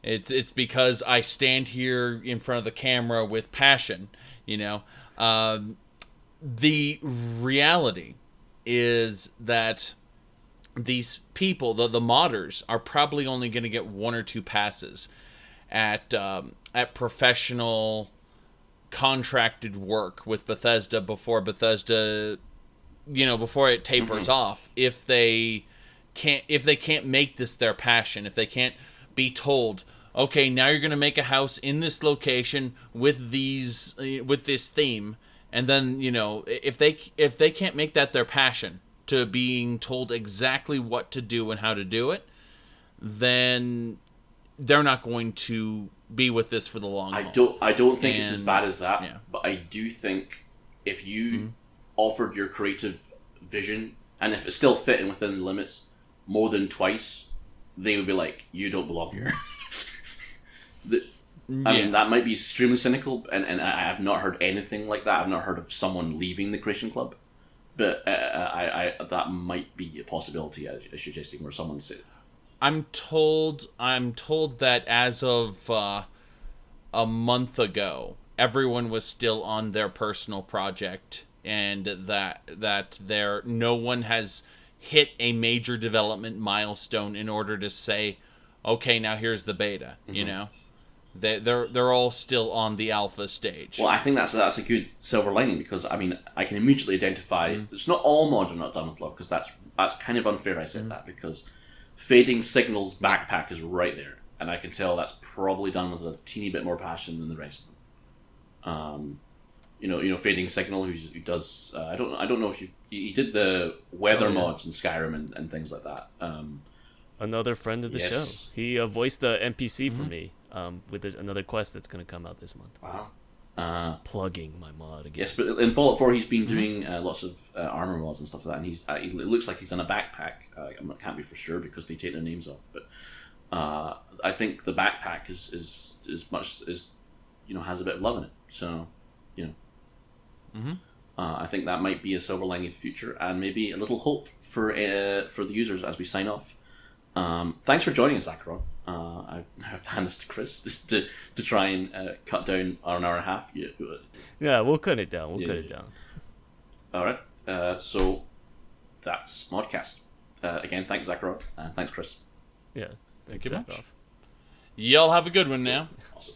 It's because I stand here in front of the camera with passion, The reality is that these people, the modders, are probably only going to get 1 or 2 passes at professional contracted work with Bethesda before Bethesda, before it tapers off. If they can't make this their passion, if they can't be told, okay, now you're going to make a house in this location with this theme, and then if they can't make that their passion, to being told exactly what to do and how to do it, then they're not going to be with this for the long haul. I don't think it's as bad as that, but I do think if you offered your creative vision, and if it's still fitting within the limits more than twice, they would be like, you don't belong here. I mean, that might be extremely cynical, and I have not heard anything like that. I've not heard of someone leaving the Creation Club, but I that might be a possibility, as you're suggesting, where someone said. I'm told that as of a month ago, everyone was still on their personal project, and that no one has hit a major development milestone in order to say, okay, now here's the beta. They're all still on the alpha stage. Well, I think that's a good silver lining, because I mean, I can immediately identify it's not all mods are not done with love, because that's kind of unfair. I said that, because Fading Signal's backpack is right there, and I can tell that's probably done with a teeny bit more passion than the rest of them. Fading Signal, who does I don't know if he did the weather mods in Skyrim and things like that. Another friend of the show. He voiced the NPC for me with another quest that's going to come out this month. Wow. Plugging my mod again. Yes, but in Fallout 4 he's been doing lots of armor mods and stuff like that, and it looks like he's done a backpack. I can't be for sure because they take their names off, but I think the backpack is has a bit of love in it. So, I think that might be a silver lining in the future, and maybe a little hope for the users as we sign off. Thanks for joining us, Zachary. I have to hand this to Kris to try and cut down an hour and a half. Yeah, we'll cut it down. Cut it down. All right. So that's Modcast. Again, thanks, Zachary, and thanks, Kris. Yeah, thank you much. Y'all have a good one now. Awesome.